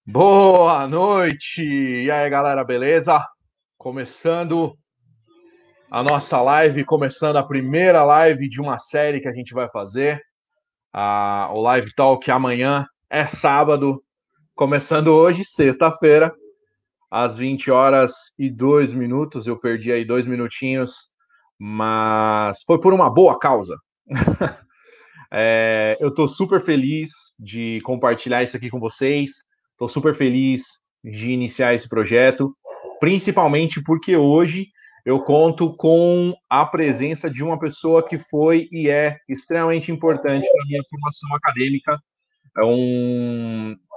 Boa noite! E aí, galera, beleza? Começando a nossa live, começando a primeira live de uma série que a gente vai fazer. O Live Talk amanhã é sábado, começando hoje, sexta-feira, às 20 horas e 2 minutos. Eu perdi aí 2 minutinhos, mas foi por uma boa causa. Eu estou super feliz de compartilhar isso aqui com vocês. Estou super feliz de iniciar esse projeto, principalmente porque hoje eu conto com a presença de uma pessoa que foi e é extremamente importante para a minha formação acadêmica.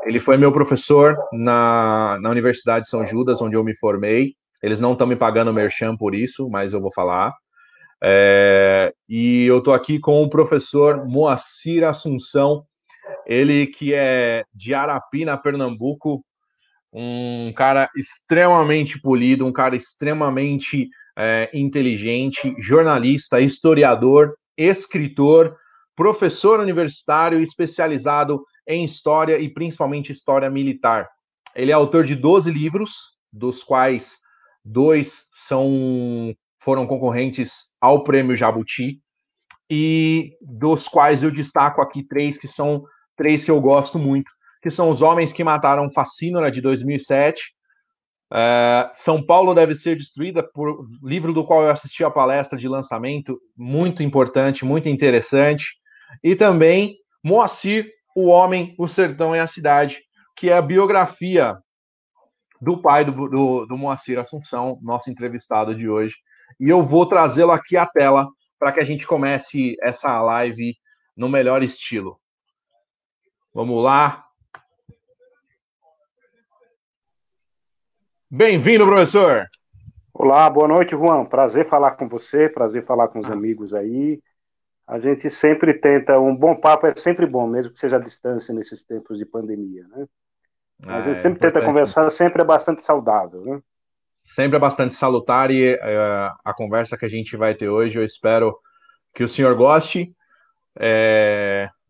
Ele foi meu professor na Universidade de São Judas, onde eu me formei. Eles não estão me pagando merchan por isso, mas eu vou falar. E eu estou aqui com o professor Moacir Assunção, ele que é de Arapina, Pernambuco, um cara extremamente polido, um cara extremamente inteligente, jornalista, historiador, escritor, professor universitário especializado em história e principalmente história militar. Ele é autor de 12 livros, dos quais dois foram concorrentes ao Prêmio Jabuti, e dos quais eu destaco aqui três, que são três que eu gosto muito, que são Os Homens que Mataram Facínora, de 2007, São Paulo Deve Ser Destruída, livro do qual eu assisti a palestra de lançamento, muito importante, muito interessante, e também Moacir, O Homem, o Sertão e a Cidade, que é a biografia do pai do Moacir Assunção, nosso entrevistado de hoje. E eu vou trazê-lo aqui à tela para que a gente comece essa live no melhor estilo. Vamos lá. Bem-vindo, professor. Olá, boa noite, Juan. Prazer falar com você, prazer falar com os amigos aí. A gente sempre tenta, um bom papo é sempre bom, mesmo que seja à distância nesses tempos de pandemia, né? Mas a gente É sempre tenta importante. conversar, sempre é bastante saudável, né? Sempre é bastante salutar e a conversa que a gente vai ter hoje, eu espero que o senhor goste,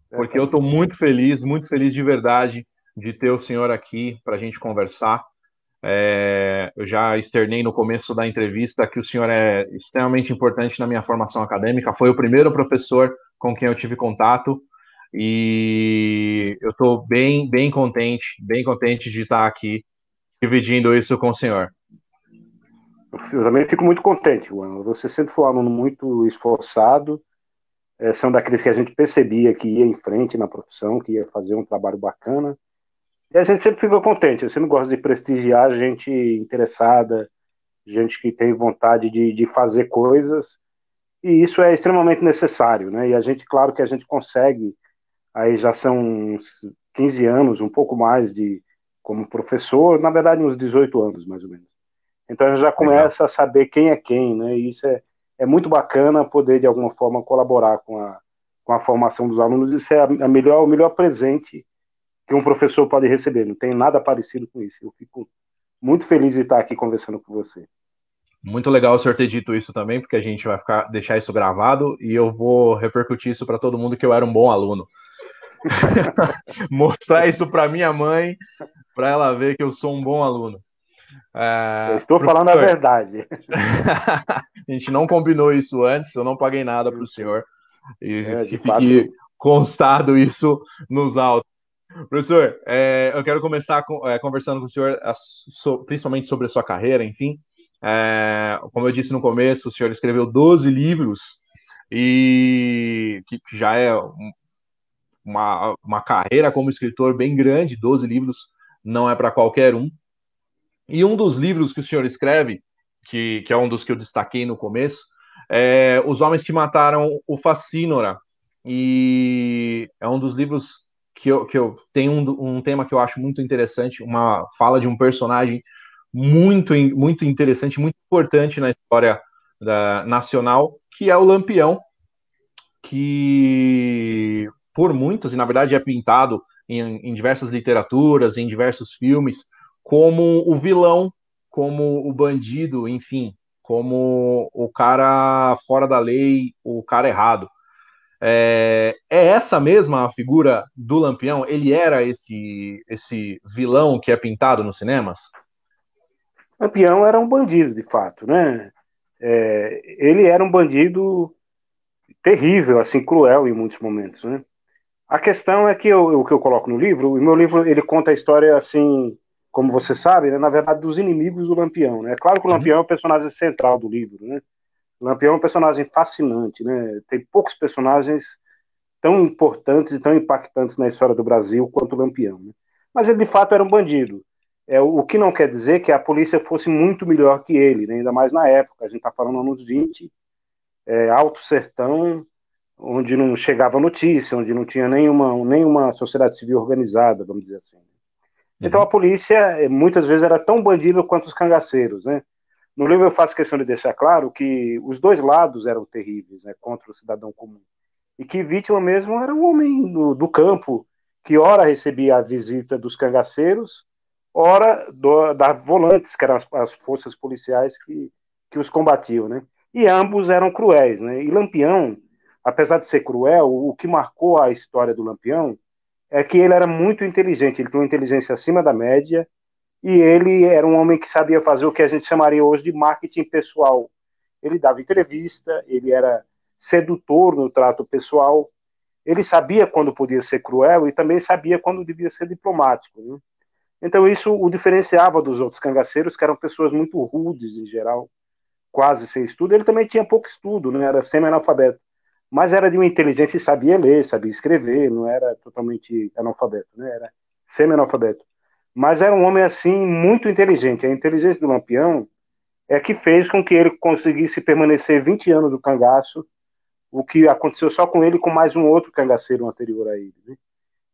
porque eu estou Certamente. muito feliz de verdade de ter o senhor aqui para a gente conversar. Eu já externei no começo da entrevista que o senhor é extremamente importante na minha formação acadêmica, foi o primeiro professor com quem eu tive contato e eu estou bem contente de estar aqui dividindo isso com o senhor. Eu também fico muito contente, Juan. Você sempre foi um aluno muito esforçado, são daqueles que a gente percebia que ia em frente na profissão, que ia fazer um trabalho bacana. E a gente sempre fica contente, eu sempre gosta de prestigiar gente interessada, gente que tem vontade de fazer coisas. E isso é extremamente necessário, né? E a gente, claro que a gente consegue, aí já são uns 15 anos, um pouco mais de como professor, na verdade uns 18 anos mais ou menos. Então a gente já Legal. começa a saber quem é quem, né? E isso é muito bacana poder de alguma forma colaborar com a formação dos alunos. Isso é o melhor presente que um professor pode receber. Não tem nada parecido com isso. Eu fico muito feliz de estar aqui conversando com você. Muito legal o senhor ter dito isso também, porque a gente vai deixar isso gravado e eu vou repercutir isso para todo mundo que eu era um bom aluno. Mostrar isso para minha mãe, para ela ver que eu sou um bom aluno. Eu estou falando a Professor, verdade. a gente não combinou isso antes, eu não paguei nada para Eu o sei. senhor, e É, que de fato, fique não. constado isso nos autos. Professor, eu quero começar conversando com o senhor, principalmente sobre a sua carreira, enfim. Como eu disse no começo, o senhor escreveu 12 livros, e que já é uma carreira como escritor bem grande, 12 livros não é para qualquer um. E um dos livros que o senhor escreve, que é um dos que eu destaquei no começo, é Os Homens que Mataram o Facínora. E é um dos livros que eu tenho um tema que eu acho muito interessante, uma fala de um personagem muito interessante, muito importante na história nacional, que é o Lampião, que por muitos, e na verdade é pintado em diversas literaturas, em diversos filmes, como o vilão, como o bandido, enfim, como o cara fora da lei, o cara errado. É essa mesma a figura do Lampião? Ele era esse vilão que é pintado nos cinemas? Lampião era um bandido, de fato, né? Ele era um bandido terrível, assim, cruel em muitos momentos, né? A questão é que o que eu coloco no livro, o meu livro ele conta a história assim, como você sabe, né, na verdade dos inimigos do Lampião, né? É claro que o Uhum. Lampião é o personagem central do livro, né? O Lampião é um personagem fascinante, né? Tem poucos personagens tão importantes e tão impactantes na história do Brasil quanto o Lampião, né? Mas ele de fato era um bandido. O que não quer dizer que a polícia fosse muito melhor que ele, né? Ainda mais na época. A gente está falando anos 20, Alto Sertão, onde não chegava notícia, onde não tinha nenhuma sociedade civil organizada, vamos dizer assim. Então a Uhum. polícia muitas vezes era tão bandida quanto os cangaceiros, né? No livro eu faço questão de deixar claro que os dois lados eram terríveis, né, contra o cidadão comum. E que vítima mesmo era um homem do campo, que ora recebia a visita dos cangaceiros, ora das volantes, que eram as forças policiais que os combatiam, né? E ambos eram cruéis, né? E Lampião, apesar de ser cruel, o que marcou a história do Lampião é que ele era muito inteligente, ele tinha uma inteligência acima da média, e ele era um homem que sabia fazer o que a gente chamaria hoje de marketing pessoal. Ele dava entrevista, ele era sedutor no trato pessoal, ele sabia quando podia ser cruel e também sabia quando devia ser diplomático, né? Então isso o diferenciava dos outros cangaceiros, que eram pessoas muito rudes em geral, quase sem estudo. Ele também tinha pouco estudo, né? Era semi-analfabeto, mas era de uma inteligência e sabia ler, sabia escrever, não era totalmente analfabeto, né? Era semi-analfabeto. Mas era um homem assim muito inteligente. A inteligência do Lampião é que fez com que ele conseguisse permanecer 20 anos no cangaço, o que aconteceu só com ele e com mais um outro cangaceiro anterior a ele, né?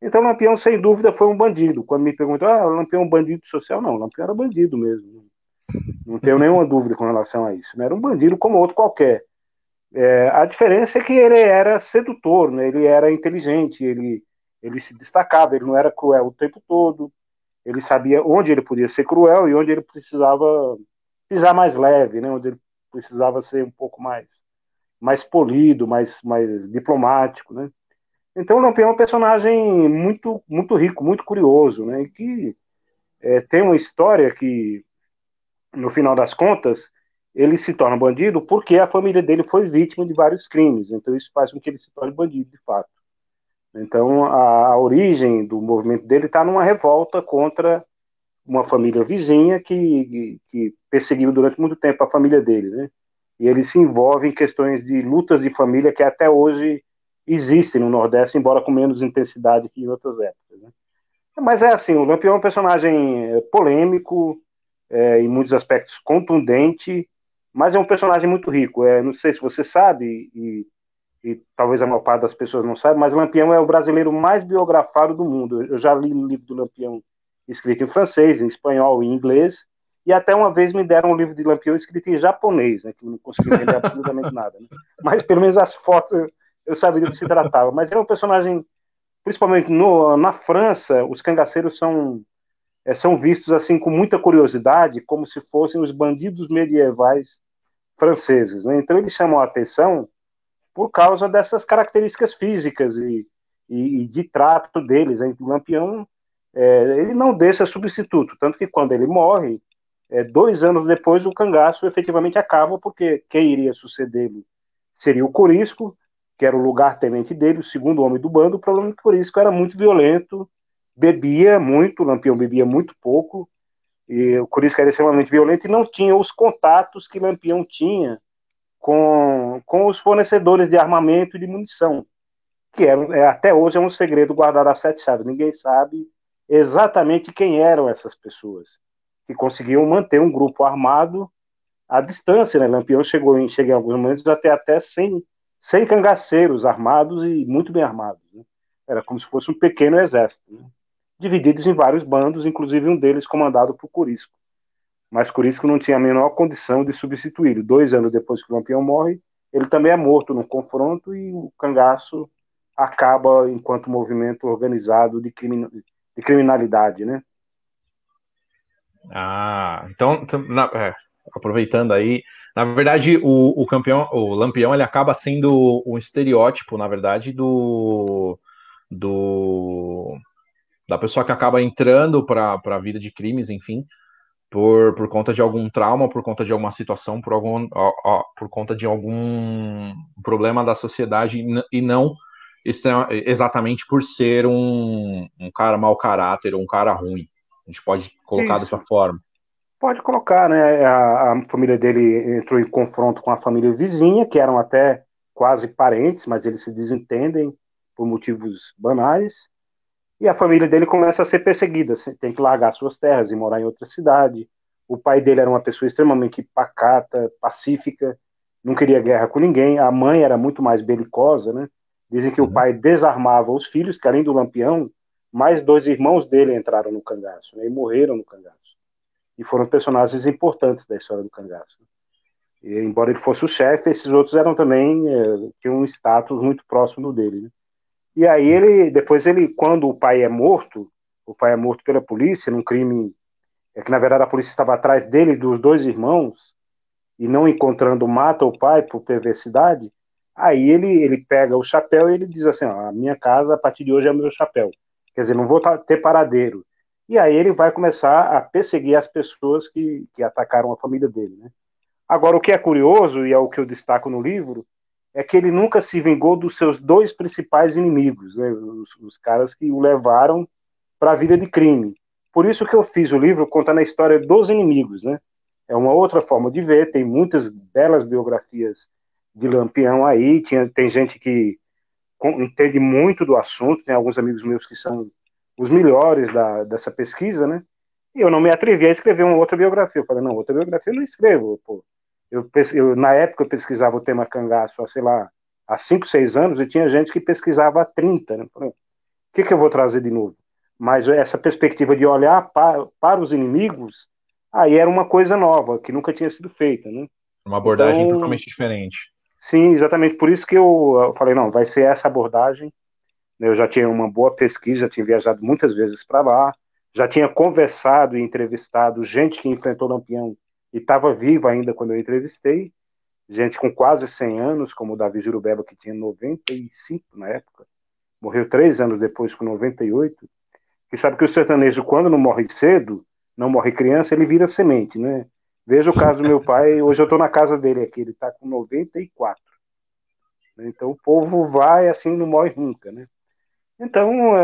Então, Lampião, sem dúvida, foi um bandido. Quando me perguntam, Lampião é um bandido social? Não, Lampião era bandido mesmo. Não tenho nenhuma dúvida com relação a isso. Né? Era um bandido como outro qualquer. A diferença é que ele era sedutor, né? Ele era inteligente, ele se destacava, ele não era cruel o tempo todo, ele sabia onde ele podia ser cruel e onde ele precisava pisar mais leve, né? Onde ele precisava ser um pouco mais polido, mais diplomático, né? Então o Lampião é um personagem muito rico, muito curioso, né? E que tem uma história que, no final das contas, ele se torna bandido porque a família dele foi vítima de vários crimes. Então isso faz com que ele se torne bandido, de fato. Então a origem do movimento dele está numa revolta contra uma família vizinha que perseguiu durante muito tempo a família dele, né? E ele se envolve em questões de lutas de família que até hoje existem no Nordeste, embora com menos intensidade que em outras épocas, né? Mas é assim, o Lampião é um personagem polêmico, em muitos aspectos contundente, mas é um personagem muito rico. Não sei se você sabe, e talvez a maior parte das pessoas não saiba, mas Lampião é o brasileiro mais biografado do mundo. Eu já li o livro do Lampião escrito em francês, em espanhol e em inglês, e até uma vez me deram um livro de Lampião escrito em japonês, né, que eu não consegui entender absolutamente nada. Né? Mas pelo menos as fotos eu sabia do que se tratava. Mas é um personagem, principalmente na França, os cangaceiros são vistos assim com muita curiosidade, como se fossem os bandidos medievais franceses. Né? Então eles chamam a atenção por causa dessas características físicas e de trato deles. Né? O Lampião, ele não deixa substituto, tanto que quando ele morre, 2 anos depois o cangaço efetivamente acaba, porque quem iria sucedê-lo seria o Corisco, que era o lugar-tenente dele, o segundo homem do bando. O problema é que o Corisco era muito violento, bebia muito, o Lampião bebia muito pouco, e o Corisco era extremamente violento e não tinha os contatos que Lampião tinha com os fornecedores de armamento e de munição, que até hoje é um segredo guardado a sete chaves. Ninguém sabe exatamente quem eram essas pessoas que conseguiam manter um grupo armado à distância. Né? Lampião chegou em alguns momentos até 100 cangaceiros armados e muito bem armados. Né? Era como se fosse um pequeno exército, né? Divididos em vários bandos, inclusive um deles comandado por Corisco. Mas Corisco não tinha a menor condição de substituí-lo. 2 anos depois que o Lampião morre, ele também é morto num confronto e o cangaço acaba enquanto movimento organizado de criminalidade, né? Então, aproveitando aí, Na verdade, o campeão, o Lampião, ele acaba sendo um estereótipo, na verdade, do da pessoa que acaba entrando para a vida de crimes, enfim, por conta de algum trauma, por conta de alguma situação, por conta de algum problema da sociedade, e não exatamente por ser um cara mau caráter ou um cara ruim. A gente pode colocar Isso. dessa forma. Pode colocar, né? A família dele entrou em confronto com a família vizinha, que eram até quase parentes, mas eles se desentendem por motivos banais. E a família dele começa a ser perseguida, tem que largar suas terras e morar em outra cidade. O pai dele era uma pessoa extremamente pacata, pacífica, não queria guerra com ninguém. A mãe era muito mais belicosa, né? Dizem que o pai desarmava os filhos, que além do Lampião, mais 2 irmãos dele entraram no cangaço, né? E morreram no cangaço. E foram personagens importantes da história do cangaço. E, embora ele fosse o chefe, esses outros eram também, tinham um status muito próximo dele, né? E aí quando o pai é morto pela polícia num crime, que na verdade a polícia estava atrás dele e dos 2 irmãos, e não encontrando, mata o pai por perversidade. Aí ele pega o chapéu e ele diz assim: ó, a minha casa a partir de hoje é o meu chapéu, quer dizer, não vou ter paradeiro. E aí ele vai começar a perseguir as pessoas que atacaram a família dele, né? Agora, o que é curioso, e é o que eu destaco no livro, é que ele nunca se vingou dos seus 2 principais inimigos, né? Os caras que o levaram para a vida de crime. Por isso que eu fiz o livro contando a história dos inimigos, né? É uma outra forma de ver, tem muitas belas biografias de Lampião aí, tem gente que entende muito do assunto, tem alguns amigos meus que são os melhores dessa pesquisa, né? E eu não me atrevi a escrever uma outra biografia. Eu falei, não, outra biografia eu não escrevo, pô. Na época, eu pesquisava o tema cangaço, sei lá, há 5, 6 anos, e tinha gente que pesquisava há 30, né? Falei, o que eu vou trazer de novo? Mas essa perspectiva de olhar para os inimigos, aí era uma coisa nova, que nunca tinha sido feita, né? Uma abordagem Então, totalmente diferente. sim, exatamente por isso que eu falei, não, vai ser essa abordagem. Eu já tinha uma boa pesquisa, já tinha viajado muitas vezes para lá, já tinha conversado e entrevistado gente que enfrentou Lampião e estava viva ainda quando eu entrevistei, gente com quase 100 anos, como o Davi Jurubeba, que tinha 95 na época, morreu 3 anos depois, com 98, que sabe que o sertanejo, quando não morre cedo, não morre criança, ele vira semente, né? Veja o caso do meu pai, hoje eu estou na casa dele aqui, ele está com 94. Então o povo vai assim, não morre nunca, né? Então,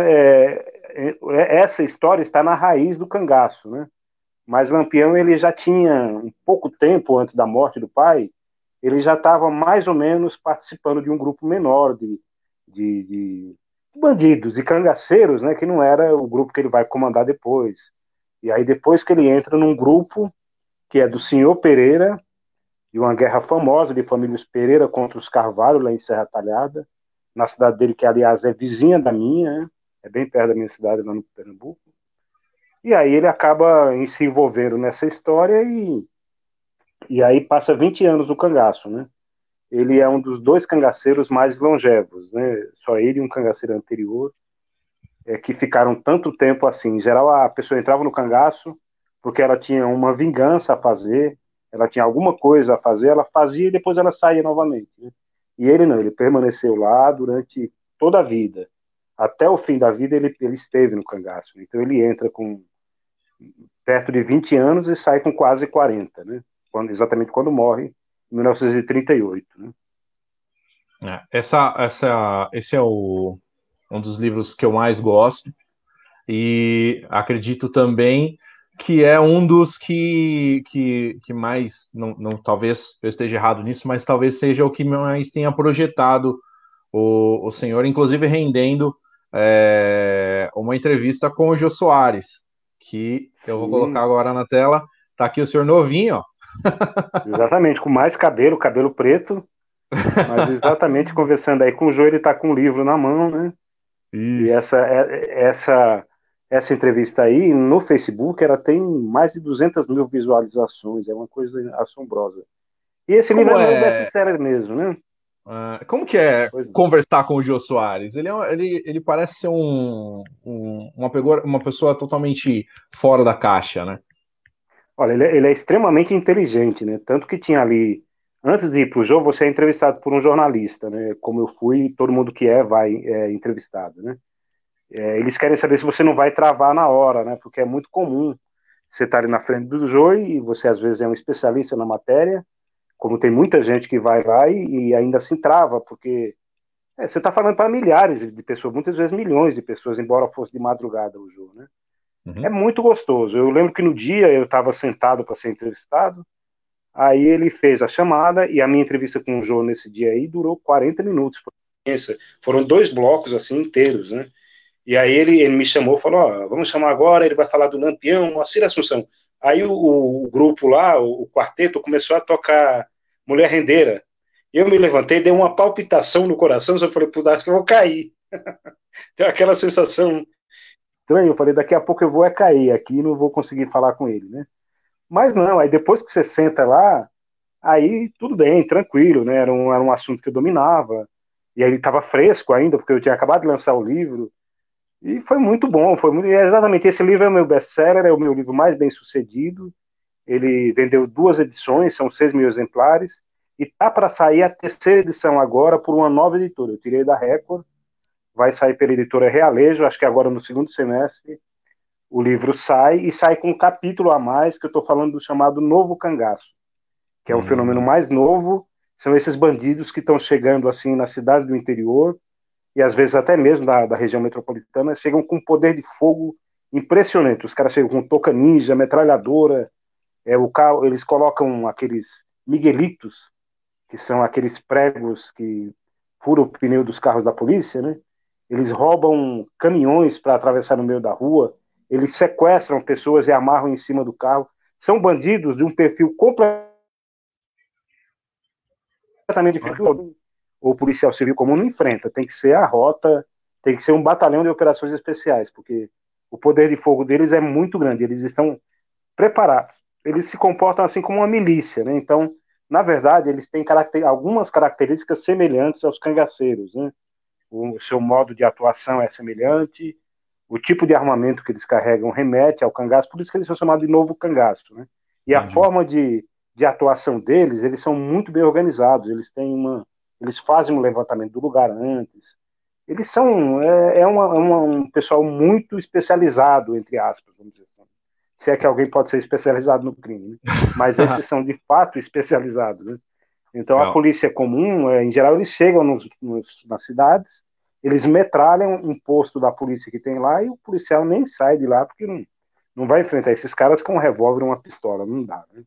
essa história está na raiz do cangaço, né? Mas Lampião, ele já tinha, um pouco tempo antes da morte do pai, ele já estava mais ou menos participando de um grupo menor de bandidos e cangaceiros, né? Que não era o grupo que ele vai comandar depois. E aí, depois que ele entra num grupo que é do Senhor Pereira, de uma guerra famosa de famílias Pereira contra os Carvalho, lá em Serra Talhada, na cidade dele, que aliás é vizinha da minha, né? É bem perto da minha cidade, lá no Pernambuco. E aí ele acaba se envolvendo nessa história e aí passa 20 anos no cangaço, né? Ele é um dos 2 cangaceiros mais longevos, né? Só ele e um cangaceiro anterior que ficaram tanto tempo assim. Em geral, a pessoa entrava no cangaço porque ela tinha uma vingança a fazer, ela tinha alguma coisa a fazer, ela fazia e depois ela saía novamente, né? E ele não, ele permaneceu lá durante toda a vida. Até o fim da vida ele esteve no cangaço. Então ele entra com perto de 20 anos e sai com quase 40, né? Exatamente quando morre, em 1938, né? Esse é um dos livros que eu mais gosto, e acredito também que é um dos que mais, talvez eu esteja errado nisso, mas talvez seja o que mais tenha projetado o senhor, inclusive rendendo uma entrevista com o Jô Soares, que eu vou colocar Sim, agora na tela. Tá aqui o senhor novinho, ó. exatamente, com mais cabelo preto, mas exatamente conversando aí com o Jô, ele está com um livro na mão, né? E Isso. essa entrevista aí no Facebook, ela tem mais de 200 mil visualizações, é uma coisa assombrosa. E esse livro Como é meu é, best-seller mesmo, né? como que é Pois, conversar com o Jô Soares? Ele parece ser uma pessoa totalmente fora da caixa, né? Olha, ele é extremamente inteligente, né? Tanto que tinha ali, antes de ir para o jogo, você é entrevistado por um jornalista, né? Como eu fui, todo mundo que vai entrevistado, né? Eles querem saber se você não vai travar na hora, né? Porque é muito comum você estar ali na frente do jogo e você às vezes é um especialista na matéria, como tem muita gente que vai lá e ainda assim trava, porque você está falando para milhares de pessoas, muitas vezes milhões de pessoas, embora fosse de madrugada o jogo, né? É Uhum. muito gostoso. Eu lembro que no dia eu estava sentado para ser entrevistado, aí ele fez a chamada e a minha entrevista com o Jô nesse dia aí durou 40 minutos. Foram 2 blocos assim inteiros, né? E aí ele me chamou, falou, ó, vamos chamar agora, ele vai falar do Lampião, Moacir Assunção. Aí o grupo lá, o quarteto, começou a tocar Mulher Rendeira. Eu me levantei, dei uma palpitação no coração, eu falei, puta, acho que eu vou cair. Deu aquela sensação estranha, eu falei, daqui a pouco eu vou cair aqui e não vou conseguir falar com ele, né? Mas não, aí depois que você senta lá, aí tudo bem, tranquilo, né? Era um assunto que eu dominava, e aí ele estava fresco ainda, porque eu tinha acabado de lançar o livro, e foi muito bom, exatamente, esse livro é o meu best-seller, é o meu livro mais bem sucedido, ele vendeu 2 edições, são 6 mil exemplares, e tá para sair a terceira edição agora por uma nova editora, eu tirei da Record, vai sair pela editora Realejo, acho que agora no segundo semestre, o livro sai, e sai com um capítulo a mais, que eu estou falando do chamado Novo Cangaço, que é um fenômeno Hum, mais novo, são esses bandidos que estão chegando assim nas cidades do interior, e às vezes até mesmo da região metropolitana, chegam com um poder de fogo impressionante. Os caras chegam com toca ninja, metralhadora, o carro, eles colocam aqueles miguelitos, que são aqueles pregos que furam o pneu dos carros da polícia, né? Eles roubam caminhões para atravessar no meio da rua, eles sequestram pessoas e amarram em cima do carro. São bandidos de um perfil completamente diferente. O policial civil comum não enfrenta, tem que ser a rota, tem que ser um batalhão de operações especiais, porque o poder de fogo deles é muito grande, eles estão preparados. Eles se comportam assim como uma milícia, né? Então, na verdade, eles têm algumas características semelhantes aos cangaceiros, né? O seu modo de atuação é semelhante, o tipo de armamento que eles carregam remete ao cangaço, por isso que eles são chamados de novo cangaço, né? E a entendi. forma de atuação deles, eles são muito bem organizados, eles fazem um levantamento do lugar antes, eles são, um pessoal muito especializado, entre aspas, vamos dizer assim. Se é que alguém pode ser especializado no crime, né? Mas esses são de fato especializados, né? Então, a Legal. polícia comum, em geral, eles chegam nas cidades, eles metralham um posto da polícia que tem lá e o policial nem sai de lá porque não vai enfrentar esses caras com um revólver ou uma pistola, não dá, né?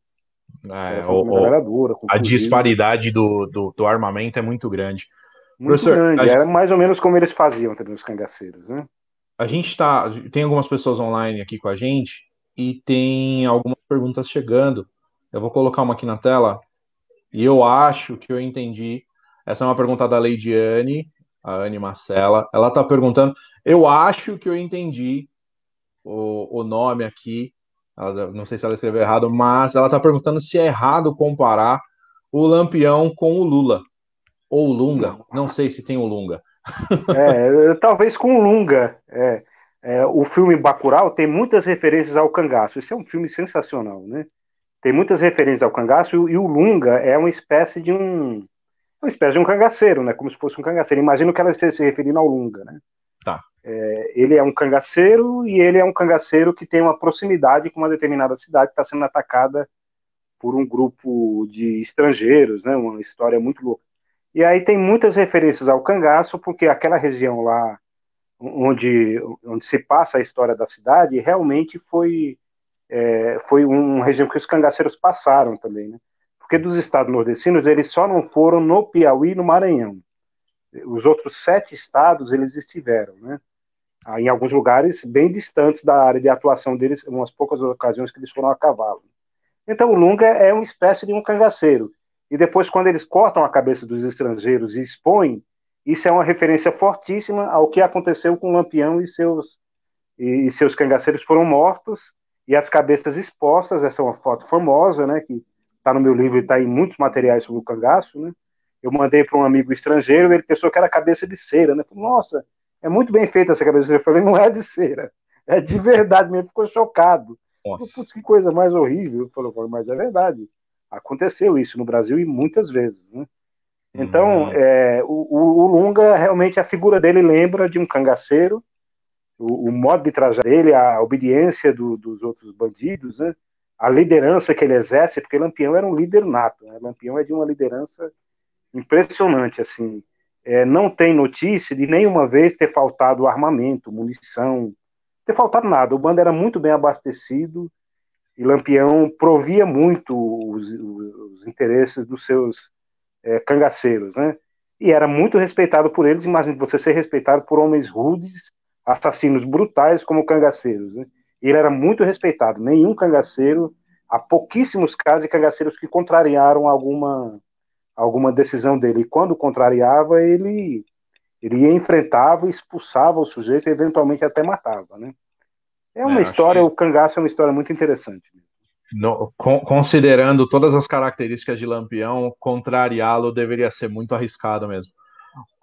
Os É, caras são com metralhadora, com a fuzil, disparidade do armamento é muito grande. muito Professor, grande. Era mais ou menos como eles faziam também, os cangaceiros, né? a gente tem algumas pessoas online aqui com a gente e tem algumas perguntas chegando. Eu vou colocar uma aqui na tela e eu acho que eu entendi. Essa é uma pergunta da Leidiane, a Anne Marcela. Ela está perguntando. Eu acho que eu entendi o nome aqui. Não sei se ela escreveu errado, mas ela está perguntando se é errado comparar o Lampião com o Lula ou o Lunga. Não. Não sei se tem o Lunga. Talvez com o Lunga. O filme Bacurau tem muitas referências ao cangaço. Esse é um filme sensacional, né? Tem muitas referências ao cangaço e o Lunga é uma espécie de um cangaceiro, né? Como se fosse um cangaceiro. Imagino que ela esteja se referindo ao Lunga, né? Tá. Ele é um cangaceiro e ele é um cangaceiro que tem uma proximidade com uma determinada cidade que está sendo atacada por um grupo de estrangeiros, né? Uma história muito louca. E aí tem muitas referências ao cangaço, porque aquela região lá onde se passa a história da cidade realmente foi uma região que os cangaceiros passaram também, né? Porque dos estados nordestinos eles só não foram no Piauí e no Maranhão. Os outros 7 estados eles estiveram, né? Em alguns lugares bem distantes da área de atuação deles, umas poucas ocasiões que eles foram a cavalo. Então o Lunga é uma espécie de um cangaceiro. E depois, quando eles cortam a cabeça dos estrangeiros e expõem, isso é uma referência fortíssima ao que aconteceu com o Lampião e seus cangaceiros foram mortos e as cabeças expostas. Essa é uma foto famosa, né, que está no meu livro e está em muitos materiais sobre o cangaço, né? Eu mandei para um amigo estrangeiro, ele pensou que era cabeça de cera, né? Falei, nossa, é muito bem feita essa cabeça de cera. Eu falei, não é de cera, é de verdade mesmo, ficou chocado. Nossa. Putz, que coisa mais horrível. Eu falei, mas é verdade. Aconteceu isso no Brasil e muitas vezes, né? Então, Hum, o Lunga, realmente, a figura dele lembra de um cangaceiro, o modo de trajar dele, a obediência dos outros bandidos, né? A liderança que ele exerce, porque Lampião era um líder nato, né? Lampião é de uma liderança impressionante, assim. Não tem notícia de nenhuma vez ter faltado armamento, munição, ter faltado nada. O bando era muito bem abastecido e Lampião provia muito os interesses dos seus cangaceiros, né? E era muito respeitado por eles. Imagina você ser respeitado por homens rudes, assassinos brutais como cangaceiros, né? E ele era muito respeitado. Nenhum cangaceiro, há pouquíssimos casos de cangaceiros que contrariaram alguma decisão dele. E quando contrariava, ele enfrentava, expulsava o sujeito e eventualmente até matava, né? É uma acho história, que o cangaço é uma história muito interessante. considerando todas as características de Lampião, contrariá-lo deveria ser muito arriscado mesmo.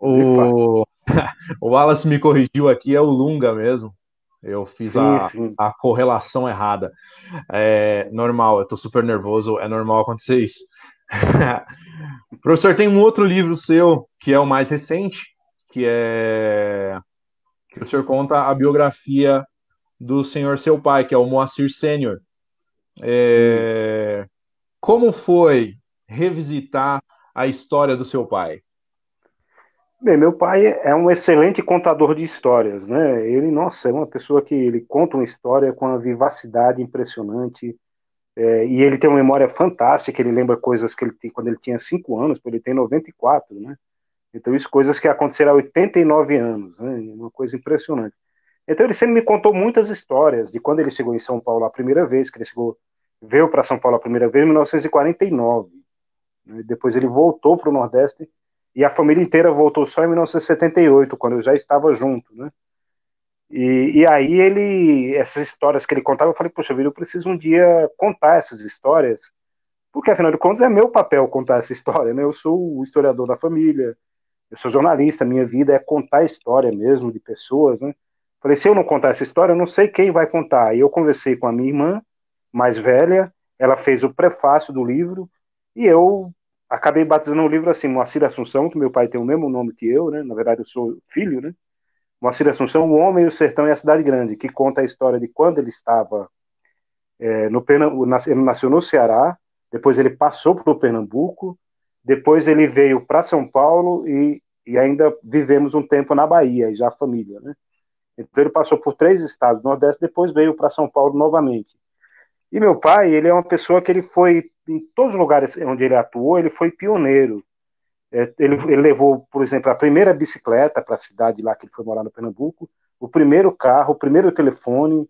De fato. O, o Wallace me corrigiu aqui, é o Lunga mesmo. Eu fiz Sim, sim. a correlação errada. É normal, eu tô super nervoso, é normal acontecer isso. Professor, tem um outro livro seu, que é o mais recente, que é que o senhor conta a biografia do senhor seu pai, que é o Moacir Sênior. Sim. Como foi revisitar a história do seu pai? Bem, meu pai é um excelente contador de histórias, né? Ele, nossa, é uma pessoa que ele conta uma história com uma vivacidade impressionante, e ele tem uma memória fantástica, ele lembra coisas que ele tinha quando ele tinha 5 anos, porque ele tem 94, né? Então, isso coisas que aconteceram há 89 anos, né? Uma coisa impressionante. Então, ele sempre me contou muitas histórias de quando ele chegou em São Paulo a primeira vez, que ele veio para São Paulo a primeira vez em 1949. Né? Depois ele voltou para o Nordeste e a família inteira voltou só em 1978, quando eu já estava junto, né? E aí essas histórias que ele contava, eu falei, poxa vida, eu preciso um dia contar essas histórias, porque afinal de contas é meu papel contar essa história, né? Eu sou o historiador da família, eu sou jornalista, minha vida é contar a história mesmo de pessoas, né? Falei, se eu não contar essa história, eu não sei quem vai contar. E eu conversei com a minha irmã, mais velha, ela fez o prefácio do livro, e eu acabei batizando o livro assim, Moacir Assunção, que meu pai tem o mesmo nome que eu, né? Na verdade, eu sou filho, né? Moacir Assunção, O Homem, o Sertão e a Cidade Grande, que conta a história de quando ele estava no Pernambuco, ele nasceu no Ceará, depois ele passou para o Pernambuco, depois ele veio para São Paulo e ainda vivemos um tempo na Bahia, já a família, né? Então ele passou por 3 estados do Nordeste, depois veio para São Paulo novamente. E meu pai, ele é uma pessoa que ele foi, em todos os lugares onde ele atuou, ele foi pioneiro. Ele levou, por exemplo, a primeira bicicleta para a cidade lá que ele foi morar no Pernambuco, o primeiro carro, o primeiro telefone.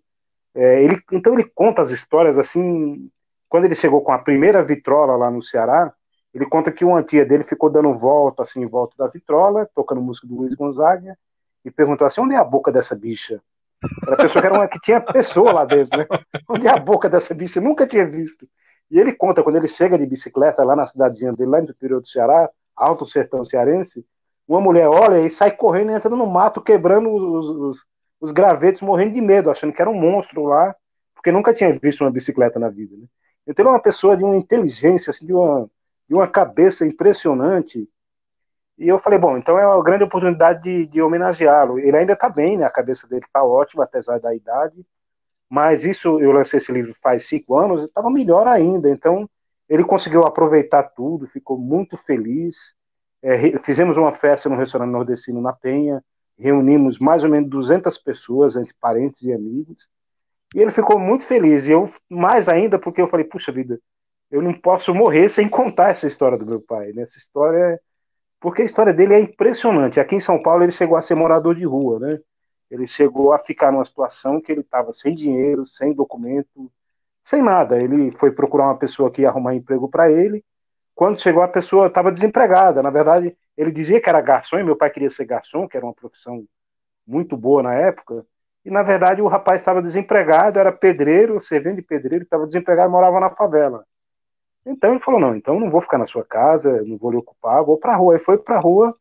Então ele conta as histórias assim. Quando ele chegou com a primeira vitrola lá no Ceará, ele conta que uma tia dele ficou dando volta assim em volta da vitrola, tocando música do Luiz Gonzaga, e perguntou assim: onde é a boca dessa bicha? Era a pessoa que era uma que tinha pessoa lá dentro, né? Onde é a boca dessa bicha? Eu nunca tinha visto. E ele conta quando ele chega de bicicleta lá na cidadezinha dele, lá no interior do Ceará, Alto Sertão Cearense, uma mulher olha e sai correndo, entrando no mato, quebrando os gravetos, morrendo de medo, achando que era um monstro lá, porque nunca tinha visto uma bicicleta na vida, né? Então ele é uma pessoa de uma inteligência, assim, de uma cabeça impressionante. E eu falei, bom, então é uma grande oportunidade de homenageá-lo. Ele ainda está bem, né? A cabeça dele está ótima, apesar da idade. Mas isso, eu lancei esse livro faz 5 anos, estava melhor ainda. Então, ele conseguiu aproveitar tudo, ficou muito feliz. Fizemos uma festa no restaurante nordestino na Penha, reunimos mais ou menos 200 pessoas, entre parentes e amigos. E ele ficou muito feliz. E eu, mais ainda, porque eu falei, puxa vida, eu não posso morrer sem contar essa história do meu pai. Né? Essa história porque a história dele é impressionante. Aqui em São Paulo ele chegou a ser morador de rua, né? Ele chegou a ficar numa situação que ele estava sem dinheiro, sem documento, sem nada. Ele foi procurar uma pessoa que ia arrumar emprego para ele. Quando chegou, a pessoa estava desempregada. Na verdade, ele dizia que era garçom, e meu pai queria ser garçom, que era uma profissão muito boa na época. E, na verdade, o rapaz estava desempregado, era pedreiro, servente de pedreiro, estava desempregado, morava na favela. Então ele falou, não, então não vou ficar na sua casa, não vou lhe ocupar, vou para a rua. Ele foi para a rua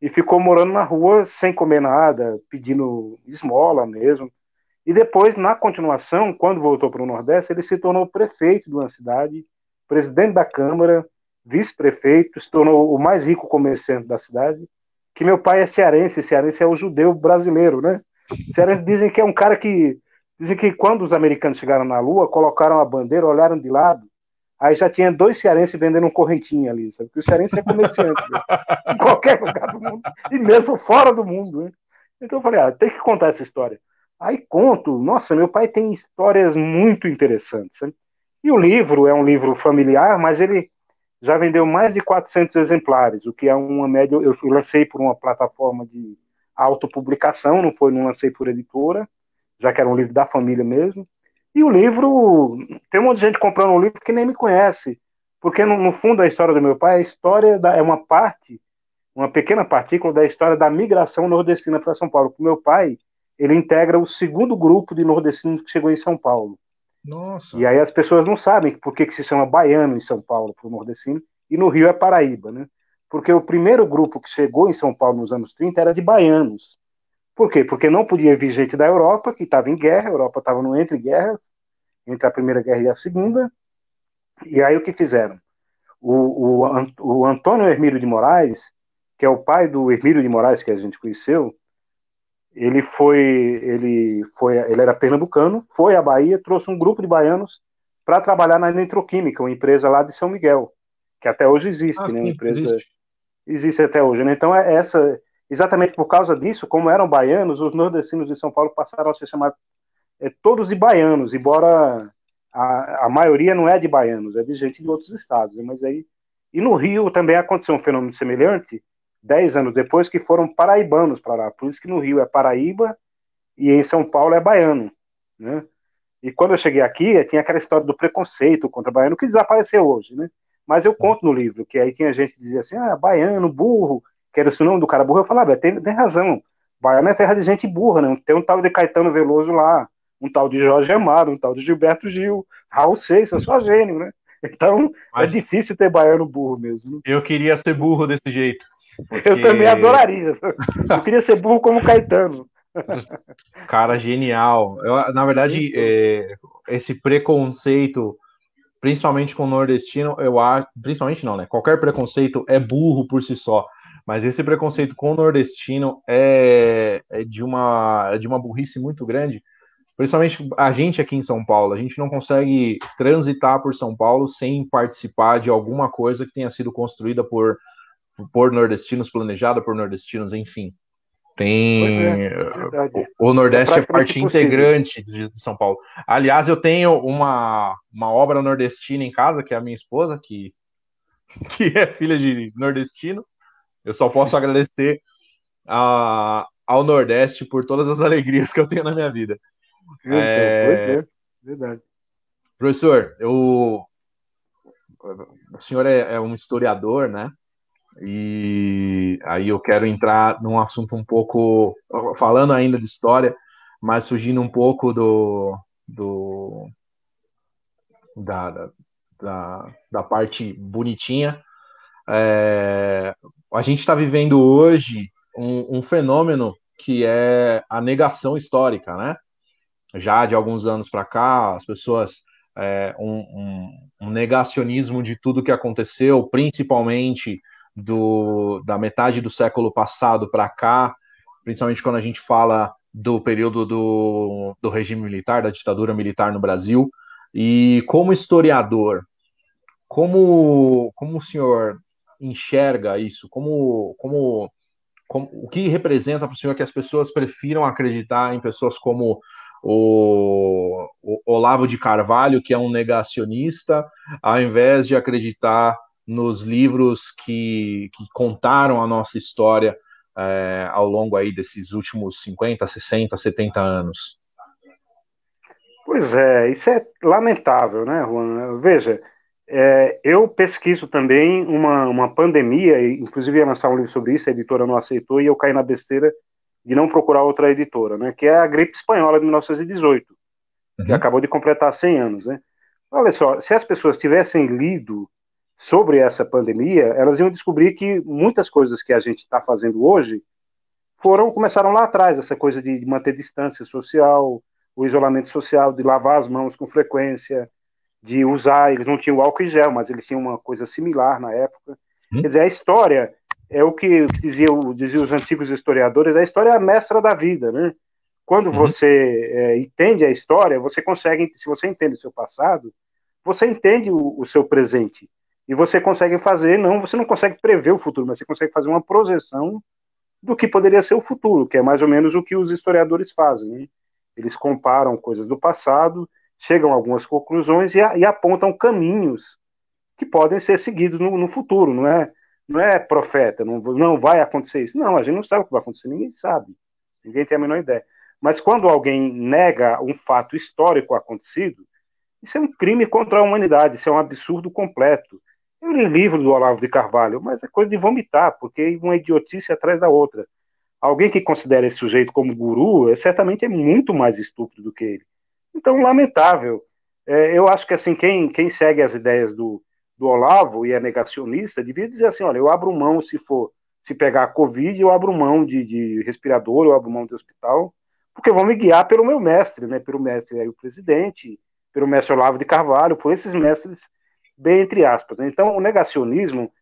e ficou morando na rua sem comer nada, pedindo esmola mesmo. E depois, na continuação, quando voltou para o Nordeste, ele se tornou prefeito de uma cidade, presidente da Câmara, vice-prefeito, se tornou o mais rico comerciante da cidade, que meu pai é cearense é o judeu brasileiro, né? Cearense dizem que é um cara que... Dizem que quando os americanos chegaram na Lua, colocaram a bandeira, olharam de lado, aí já tinha 2 cearenses vendendo um correntinho ali, sabe? Porque o cearense é comerciante, né? Em qualquer lugar do mundo, e mesmo fora do mundo, né? Então eu falei, tem que contar essa história. Aí conto, nossa, meu pai tem histórias muito interessantes, né? E o livro é um livro familiar, mas ele já vendeu mais de 400 exemplares, o que é uma média. Eu lancei por uma plataforma de autopublicação, não lancei por editora, já que era um livro da família mesmo. E o livro, tem um monte de gente comprando um livro que nem me conhece, porque no fundo a história do meu pai, é uma parte, uma pequena partícula da história da migração nordestina para São Paulo. O meu pai, ele integra o segundo grupo de nordestinos que chegou em São Paulo. E Nossa. aí as pessoas não sabem por que se chama baiano em São Paulo, para o nordestino, e no Rio é Paraíba, né? Porque o primeiro grupo que chegou em São Paulo nos anos 30 era de baianos. Por quê? Porque não podia vir gente da Europa, que estava em guerra, a Europa estava no entre guerras, entre a Primeira Guerra e a Segunda, e aí o que fizeram? O Antônio Hermílio de Moraes, que é o pai do Hermílio de Moraes que a gente conheceu, ele era pernambucano, foi à Bahia, trouxe um grupo de baianos para trabalhar na Nitroquímica, uma empresa lá de São Miguel, que até hoje Ah, existe, né? Uma sim, empresa existe. existe até hoje, né? Então exatamente por causa disso, como eram baianos, os nordestinos de São Paulo passaram a ser chamados todos de baianos, embora a maioria não é de baianos, é de gente de outros estados, né? Mas aí e no Rio também aconteceu um fenômeno semelhante 10 anos depois, que foram paraibanos para lá. Por isso que no Rio é Paraíba e em São Paulo é baiano, né? E quando eu cheguei aqui, tinha aquela história do preconceito contra baiano, que desapareceu hoje, né? Mas eu conto no livro, que aí tinha gente que dizia assim, baiano, burro, que era o nome do cara burro. Eu falava, tem razão, baiano é terra de gente burra, né? Tem um tal de Caetano Veloso lá, um tal de Jorge Amado, um tal de Gilberto Gil, Raul Seixas, só gênio, né? Então, é Mas difícil ter baiano burro mesmo, né? eu queria ser burro desse jeito, Eu também porque adoraria. Eu queria ser burro como Caetano. cara genial. Na verdade, Então, esse preconceito, principalmente com o nordestino, eu acho, principalmente não, né? Qualquer preconceito é burro por si só, mas esse preconceito com o nordestino é de uma burrice muito grande. Principalmente a gente aqui em São Paulo, a gente não consegue transitar por São Paulo sem participar de alguma coisa que tenha sido construída por nordestinos, planejada por nordestinos, enfim. pois é, Tem. verdade. O É Nordeste é praticamente parte impossível. integrante de São Paulo. Aliás, eu tenho uma obra nordestina em casa, que é a minha esposa, que é filha de nordestino. Eu só posso agradecer ao Nordeste por todas as alegrias que eu tenho na minha vida. Então, pois É, é, verdade. professor, o senhor é um historiador, né? E aí eu quero entrar num assunto um pouco, falando ainda de história, mas fugindo um pouco do da, da, da parte bonitinha. É, a gente está vivendo hoje um fenômeno que é a negação histórica, né? Já de alguns anos para cá, as pessoas um negacionismo de tudo que aconteceu, principalmente da metade do século passado para cá, principalmente quando a gente fala do período do regime militar, da ditadura militar no Brasil. E como historiador, como o senhor enxerga isso? O que representa para o senhor que as pessoas prefiram acreditar em pessoas como o Olavo de Carvalho, que é um negacionista, ao invés de acreditar nos livros que contaram a nossa história ao longo aí desses últimos 50, 60, 70 anos? Pois é, isso é lamentável, né, Juan? Veja, eu pesquiso também uma pandemia, e inclusive ia lançar um livro sobre isso, a editora não aceitou, e eu caí na besteira de não procurar outra editora, né, que é a gripe espanhola de 1918, que Uhum. acabou de completar 100 anos, né? Olha só, se as pessoas tivessem lido sobre essa pandemia, elas iam descobrir que muitas coisas que a gente está fazendo hoje começaram lá atrás, essa coisa de manter distância social, o isolamento social, de lavar as mãos com frequência, de usar, eles não tinham álcool em gel, mas eles tinham uma coisa similar na época. Quer dizer, a história é o que diziam os antigos historiadores, a história é a mestra da vida, né? Quando você entende a história, você consegue, se você entende o seu passado, você entende o seu presente. E você consegue fazer, você não consegue prever o futuro, mas você consegue fazer uma projeção do que poderia ser o futuro, que é mais ou menos o que os historiadores fazem, né? Eles comparam coisas do passado, chegam a algumas conclusões e apontam caminhos que podem ser seguidos no futuro, não é profeta, não vai acontecer isso. Não, a gente não sabe o que vai acontecer, ninguém sabe, ninguém tem a menor ideia. Mas quando alguém nega um fato histórico acontecido, isso é um crime contra a humanidade, isso é um absurdo completo. Eu li livro do Olavo de Carvalho, mas é coisa de vomitar, porque uma idiotice atrás da outra. Alguém que considera esse sujeito como guru, certamente é muito mais estúpido do que ele. Então, lamentável. Eu acho que assim, quem segue as ideias do Olavo e é negacionista, devia dizer assim, olha, eu abro mão se pegar a Covid, eu abro mão de respirador, eu abro mão de hospital, porque eu vou me guiar pelo meu mestre, né? Pelo mestre aí, o presidente, pelo mestre Olavo de Carvalho, por esses mestres, bem entre aspas. Então, o negacionismo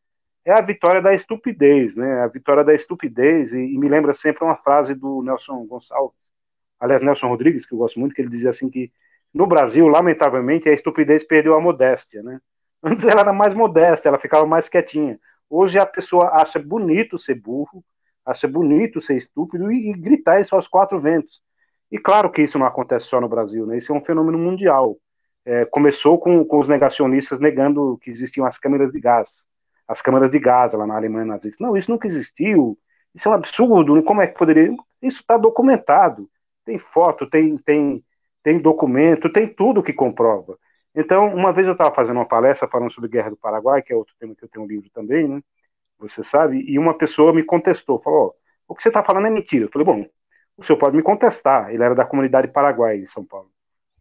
é a vitória da estupidez, né? A vitória da estupidez, e me lembra sempre uma frase do Nelson Gonçalves, aliás, Nelson Rodrigues, que eu gosto muito, que ele dizia assim que no Brasil, lamentavelmente, a estupidez perdeu a modéstia, né? Antes ela era mais modesta, ela ficava mais quietinha. Hoje a pessoa acha bonito ser burro, acha bonito ser estúpido e gritar isso aos quatro ventos. E claro que isso não acontece só no Brasil, né? Isso é um fenômeno mundial. Começou com os negacionistas negando que existiam as câmeras de gás. As câmeras de gás lá na Alemanha nazista. Não, isso nunca existiu. Isso é um absurdo. Como é que poderia? Isso está documentado. Tem foto, tem documento, tem tudo que comprova. Então, uma vez eu estava fazendo uma palestra falando sobre a Guerra do Paraguai, que é outro tema que eu tenho um livro também, né? Você sabe, e uma pessoa me contestou, falou, o que você está falando é mentira. Eu falei, bom, o senhor pode me contestar. Ele era da comunidade Paraguai em São Paulo.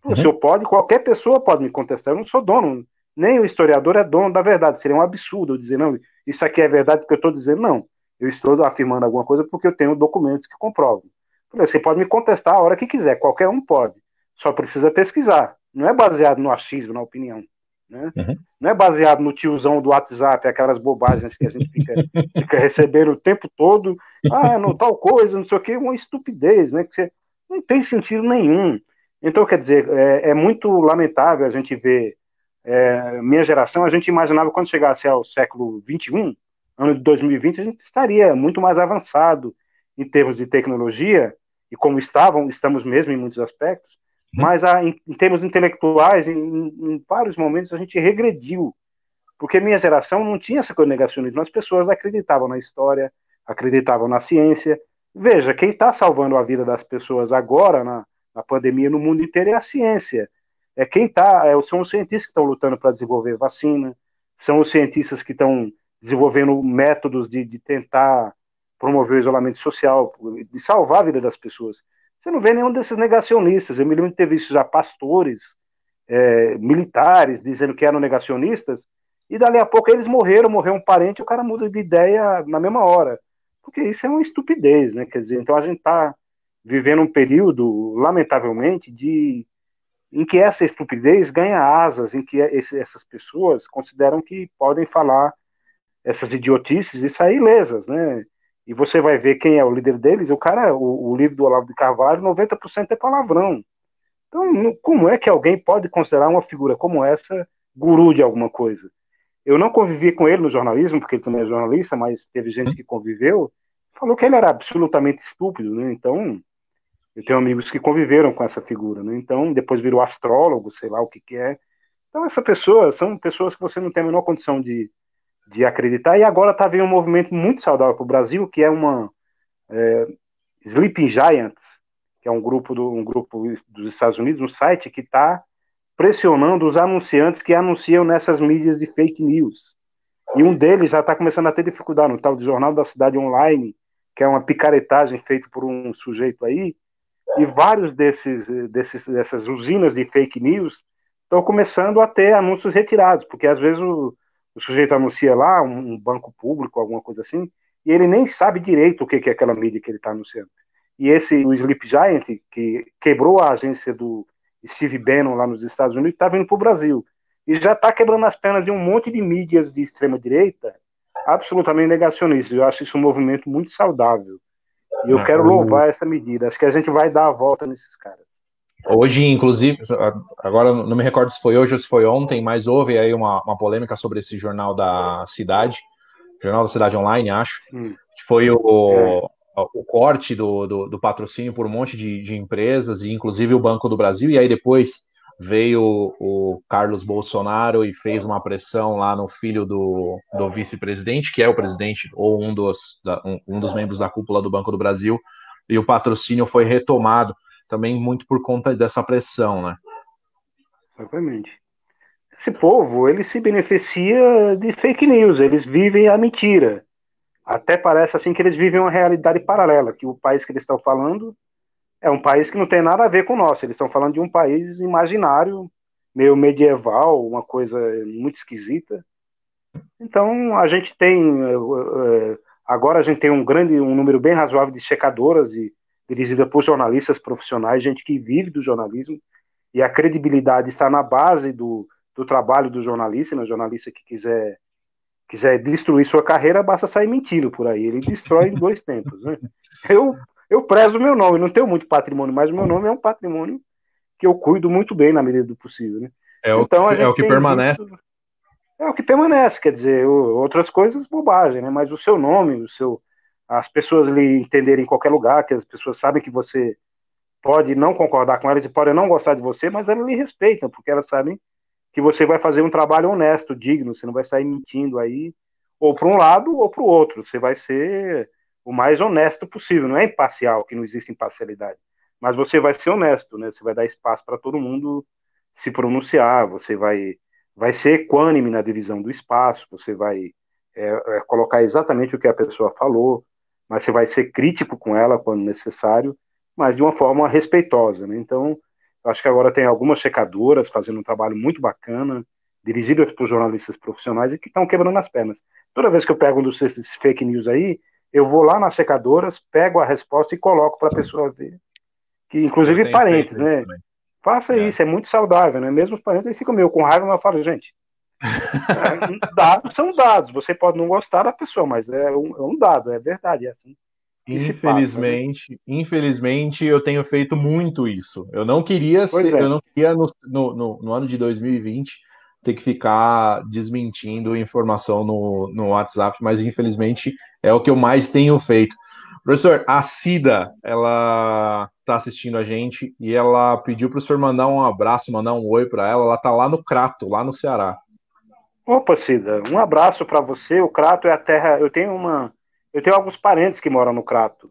O senhor pode, qualquer pessoa pode me contestar, eu não sou dono, nem o historiador é dono da verdade. Seria um absurdo eu dizer, não, isso aqui é verdade porque eu estou dizendo, não. Eu estou afirmando alguma coisa porque eu tenho documentos que comprovam. Você pode me contestar a hora que quiser, qualquer um pode. Só precisa pesquisar. Não é baseado no achismo, na opinião. Né? Não é baseado no tiozão do WhatsApp, aquelas bobagens que a gente fica recebendo o tempo todo. Não, tal coisa, não sei o quê, uma estupidez, né? Que você, não tem sentido nenhum. Então, quer dizer, é muito lamentável a gente ver. Minha geração, a gente imaginava quando chegasse ao século XXI, ano de 2020, a gente estaria muito mais avançado em termos de tecnologia, e como estamos mesmo em muitos aspectos, mas em termos intelectuais, em vários momentos, a gente regrediu, porque minha geração não tinha essa coisa negacionismo, as pessoas acreditavam na história, acreditavam na ciência. Veja, quem está salvando a vida das pessoas agora, na pandemia, no mundo inteiro, é a ciência. São os cientistas que estão lutando para desenvolver vacina, são os cientistas que estão desenvolvendo métodos de tentar promover o isolamento social, de salvar a vida das pessoas. Você não vê nenhum desses negacionistas. Eu me lembro de ter visto já pastores, militares, dizendo que eram negacionistas, e dali a pouco eles morreu um parente, e o cara muda de ideia na mesma hora. Porque isso é uma estupidez, né? Quer dizer, então a gente está vivendo um período, lamentavelmente, em que essa estupidez ganha asas, em que essas pessoas consideram que podem falar essas idiotices e sair ilesas, né? E você vai ver quem é o líder deles, o livro do Olavo de Carvalho, 90% é palavrão. Então, como é que alguém pode considerar uma figura como essa guru de alguma coisa? Eu não convivi com ele no jornalismo, porque ele também é jornalista, mas teve gente que conviveu, falou que ele era absolutamente estúpido, né? Então, eu tenho amigos que conviveram com essa figura, né? Então, depois virou astrólogo, sei lá o que é. Então, essas pessoas são pessoas que você não tem a menor condição de acreditar, e agora está vindo um movimento muito saudável para o Brasil, que é uma Sleeping Giants, que é um grupo dos Estados Unidos, um site que está pressionando os anunciantes que anunciam nessas mídias de fake news. E um deles já está começando a ter dificuldade no tal de Jornal da Cidade Online, que é uma picaretagem feita por um sujeito aí, e vários dessas usinas de fake news estão começando a ter anúncios retirados, porque às vezes o sujeito anuncia lá um banco público, alguma coisa assim, e ele nem sabe direito o que é aquela mídia que ele está anunciando. e o Sleep Giant, que quebrou a agência do Steve Bannon lá nos Estados Unidos, está vindo para o Brasil. E já está quebrando as pernas de um monte de mídias de extrema-direita absolutamente negacionistas. Eu acho isso um movimento muito saudável. E eu quero louvar essa medida. Acho que a gente vai dar a volta nesses caras. Hoje, inclusive, agora não me recordo se foi hoje ou se foi ontem, mas houve aí uma polêmica sobre esse Jornal da Cidade Online, acho, que foi o corte do patrocínio por um monte de empresas, e inclusive o Banco do Brasil, e aí depois veio o Carlos Bolsonaro e fez uma pressão lá no filho do vice-presidente, que é o presidente, ou um dos membros da cúpula do Banco do Brasil, e o patrocínio foi retomado, também muito por conta dessa pressão, né? Exatamente. Esse povo, ele se beneficia de fake news, eles vivem a mentira. Até parece assim que eles vivem uma realidade paralela, que o país que eles estão falando é um país que não tem nada a ver com o nosso. Eles estão falando de um país imaginário, meio medieval, uma coisa muito esquisita. Então, a gente tem agora a gente tem um número bem razoável de checadoras dirigida por jornalistas profissionais, gente que vive do jornalismo, e a credibilidade está na base do trabalho do jornalista, né? O jornalista que quiser destruir sua carreira, basta sair mentindo por aí. Ele destrói em 2 tempos, né? Eu prezo o meu nome, não tenho muito patrimônio, mas o meu nome é um patrimônio que eu cuido muito bem na medida do possível, né? Então, é o que permanece. É o que permanece, quer dizer, outras coisas, bobagem, né? Mas o seu nome, as pessoas lhe entenderem em qualquer lugar, que as pessoas sabem que você pode não concordar com elas e podem não gostar de você, mas elas lhe respeitam, porque elas sabem que você vai fazer um trabalho honesto, digno, você não vai sair mentindo aí, ou para um lado ou para o outro, você vai ser o mais honesto possível, não é imparcial, que não existe imparcialidade, mas você vai ser honesto, né? Você vai dar espaço para todo mundo se pronunciar, você vai ser equânime na divisão do espaço, você vai colocar exatamente o que a pessoa falou, mas você vai ser crítico com ela quando necessário, mas de uma forma respeitosa, né? Então, acho que agora tem algumas checadoras fazendo um trabalho muito bacana, dirigidas por jornalistas profissionais e que estão quebrando as pernas. Toda vez que eu pego um desses fake news aí, eu vou lá nas checadoras, pego a resposta e coloco para a pessoa ver. Que, inclusive, parentes, né? Faça isso, é muito saudável, né? Mesmo os parentes eles ficam meio com raiva, mas eu falo, gente, dados são dados. Você pode não gostar da pessoa, mas é um dado, é verdade, é assim. Infelizmente, eu tenho feito muito isso. Eu não queria no ano de 2020 ter que ficar desmentindo informação no WhatsApp, mas infelizmente é o que eu mais tenho feito. Professor, a Cida, ela está assistindo a gente e ela pediu para o senhor mandar um abraço, mandar um oi para ela. Ela está lá no Crato, lá no Ceará. Opa, Cida, um abraço para você. O Crato é a terra. Eu tenho alguns parentes que moram no Crato.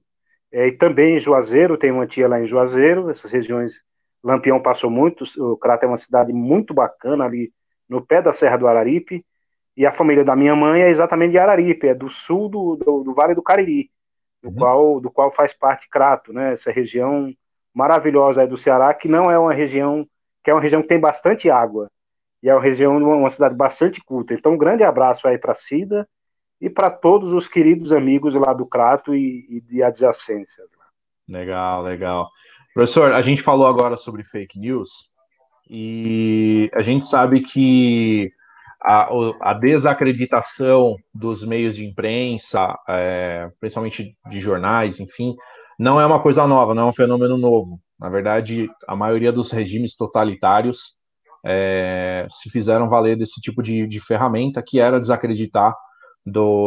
E também em Juazeiro, tem uma tia lá em Juazeiro, essas regiões, Lampião passou muito, o Crato é uma cidade muito bacana ali no pé da Serra do Araripe, e a família da minha mãe é exatamente de Araripe, é do sul do Vale do Cariri, do qual faz parte Crato, né? Essa região maravilhosa aí do Ceará, que não é uma região, que é uma região que tem bastante água, e é uma região, uma cidade bastante culta. Então, um grande abraço aí para a Cida, e para todos os queridos amigos lá do Crato e de adjacências. Legal, legal. Professor, a gente falou agora sobre fake news e a gente sabe que a desacreditação dos meios de imprensa, principalmente de jornais, enfim, não é uma coisa nova, não é um fenômeno novo. Na verdade, a maioria dos regimes totalitários se fizeram valer desse tipo de ferramenta, que era desacreditar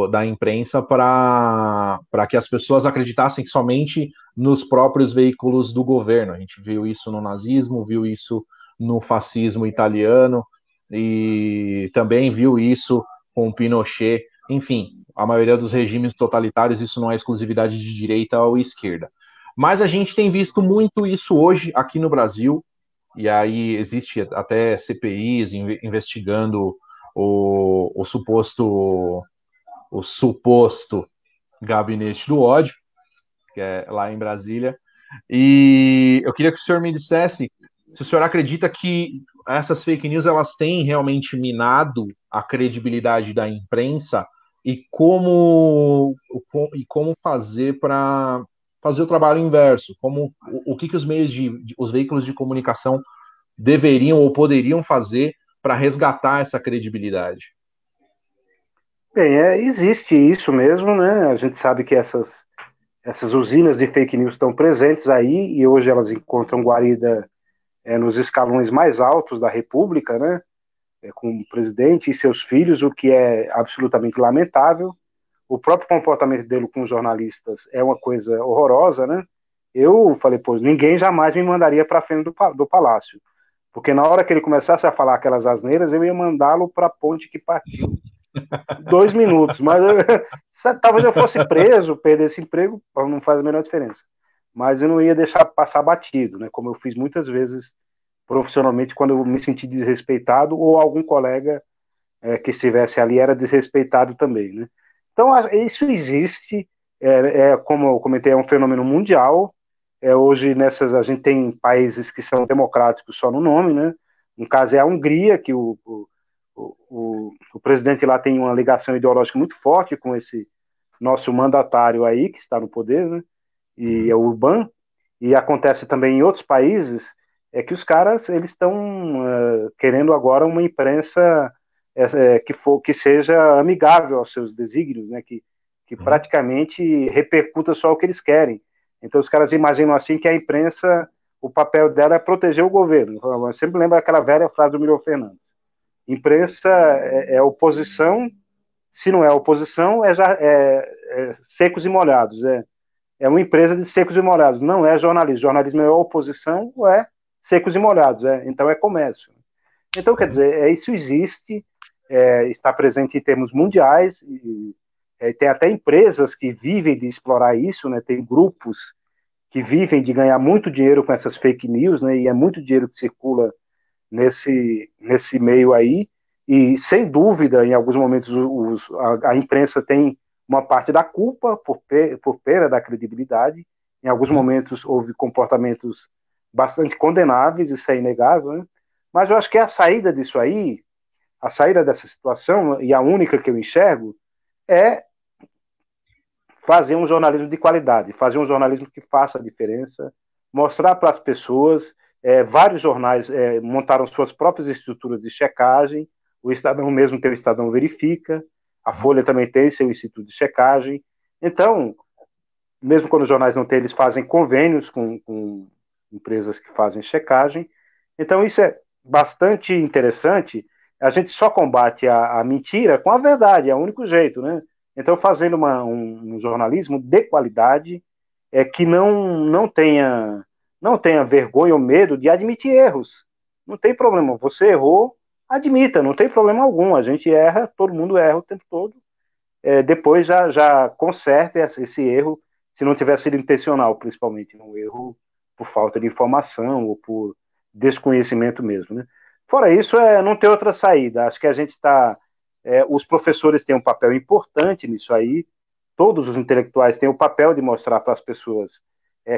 da imprensa para que as pessoas acreditassem somente nos próprios veículos do governo. A gente viu isso no nazismo, viu isso no fascismo italiano e também viu isso com Pinochet. Enfim, a maioria dos regimes totalitários, isso não é exclusividade de direita ou esquerda. Mas a gente tem visto muito isso hoje aqui no Brasil, e aí existe até CPIs investigando o suposto gabinete do ódio, que é lá em Brasília. E eu queria que o senhor me dissesse se o senhor acredita que essas fake news elas têm realmente minado a credibilidade da imprensa e como fazer para fazer o trabalho inverso, como o que os meios os veículos de comunicação deveriam ou poderiam fazer para resgatar essa credibilidade? Bem, existe isso mesmo, né? A gente sabe que essas usinas de fake news estão presentes aí e hoje elas encontram guarida nos escalões mais altos da República, né? Com o presidente e seus filhos, o que é absolutamente lamentável. O próprio comportamento dele com os jornalistas é uma coisa horrorosa, né? Eu falei, pô, ninguém jamais me mandaria para frente do palácio, porque na hora que ele começasse a falar aquelas asneiras, eu ia mandá-lo para a ponte que partiu. 2 minutos, mas talvez eu fosse preso, perdesse emprego, não faz a menor diferença. Mas eu não ia deixar passar batido, né? Como eu fiz muitas vezes profissionalmente quando eu me senti desrespeitado ou algum colega que estivesse ali era desrespeitado também, né? Então isso existe, como eu comentei, é um fenômeno mundial. Hoje a gente tem países que são democráticos só no nome, né? No caso é a Hungria, que o presidente lá tem uma ligação ideológica muito forte com esse nosso mandatário aí, que está no poder, né? E é o Orbán. E acontece também em outros países, que os caras eles estão querendo agora uma imprensa que seja amigável aos seus desígnios, né? Que praticamente repercuta só o que eles querem. Então os caras imaginam assim que a imprensa, o papel dela é proteger o governo. Eu sempre lembro aquela velha frase do Milton Fernandes: imprensa é oposição, se não é oposição, é secos e molhados. É uma empresa de secos e molhados, não é jornalismo. Jornalismo é oposição ou é secos e molhados, então é comércio. Então, quer dizer, isso existe, está presente em termos mundiais, tem até empresas que vivem de explorar isso, né? Tem grupos que vivem de ganhar muito dinheiro com essas fake news, né? E é muito dinheiro que circula nesse meio aí, e sem dúvida, em alguns momentos, a imprensa tem uma parte da culpa por perda da credibilidade. Em alguns momentos houve comportamentos bastante condenáveis, isso é inegável, né? Mas eu acho que a saída disso aí, a saída dessa situação, e a única que eu enxergo, é fazer um jornalismo de qualidade, fazer um jornalismo que faça a diferença, mostrar para as pessoas. Vários jornais montaram suas próprias estruturas de checagem, o Estadão mesmo tem o Estadão Verifica, a Folha também tem seu instituto de checagem. Então, mesmo quando os jornais não têm, eles fazem convênios com empresas que fazem checagem. Então, isso é bastante interessante. A gente só combate a mentira com a verdade, é o único jeito, né? Então, fazendo um jornalismo de qualidade, que não tenha vergonha ou medo de admitir erros. Não tem problema, você errou, admita, não tem problema algum. A gente erra, todo mundo erra o tempo todo. Depois já conserta esse erro, se não tiver sido intencional, principalmente, um erro por falta de informação ou por desconhecimento mesmo, né? Fora isso, não tem outra saída. Acho que a gente está... os professores têm um papel importante nisso aí, todos os intelectuais têm o papel de mostrar para as pessoas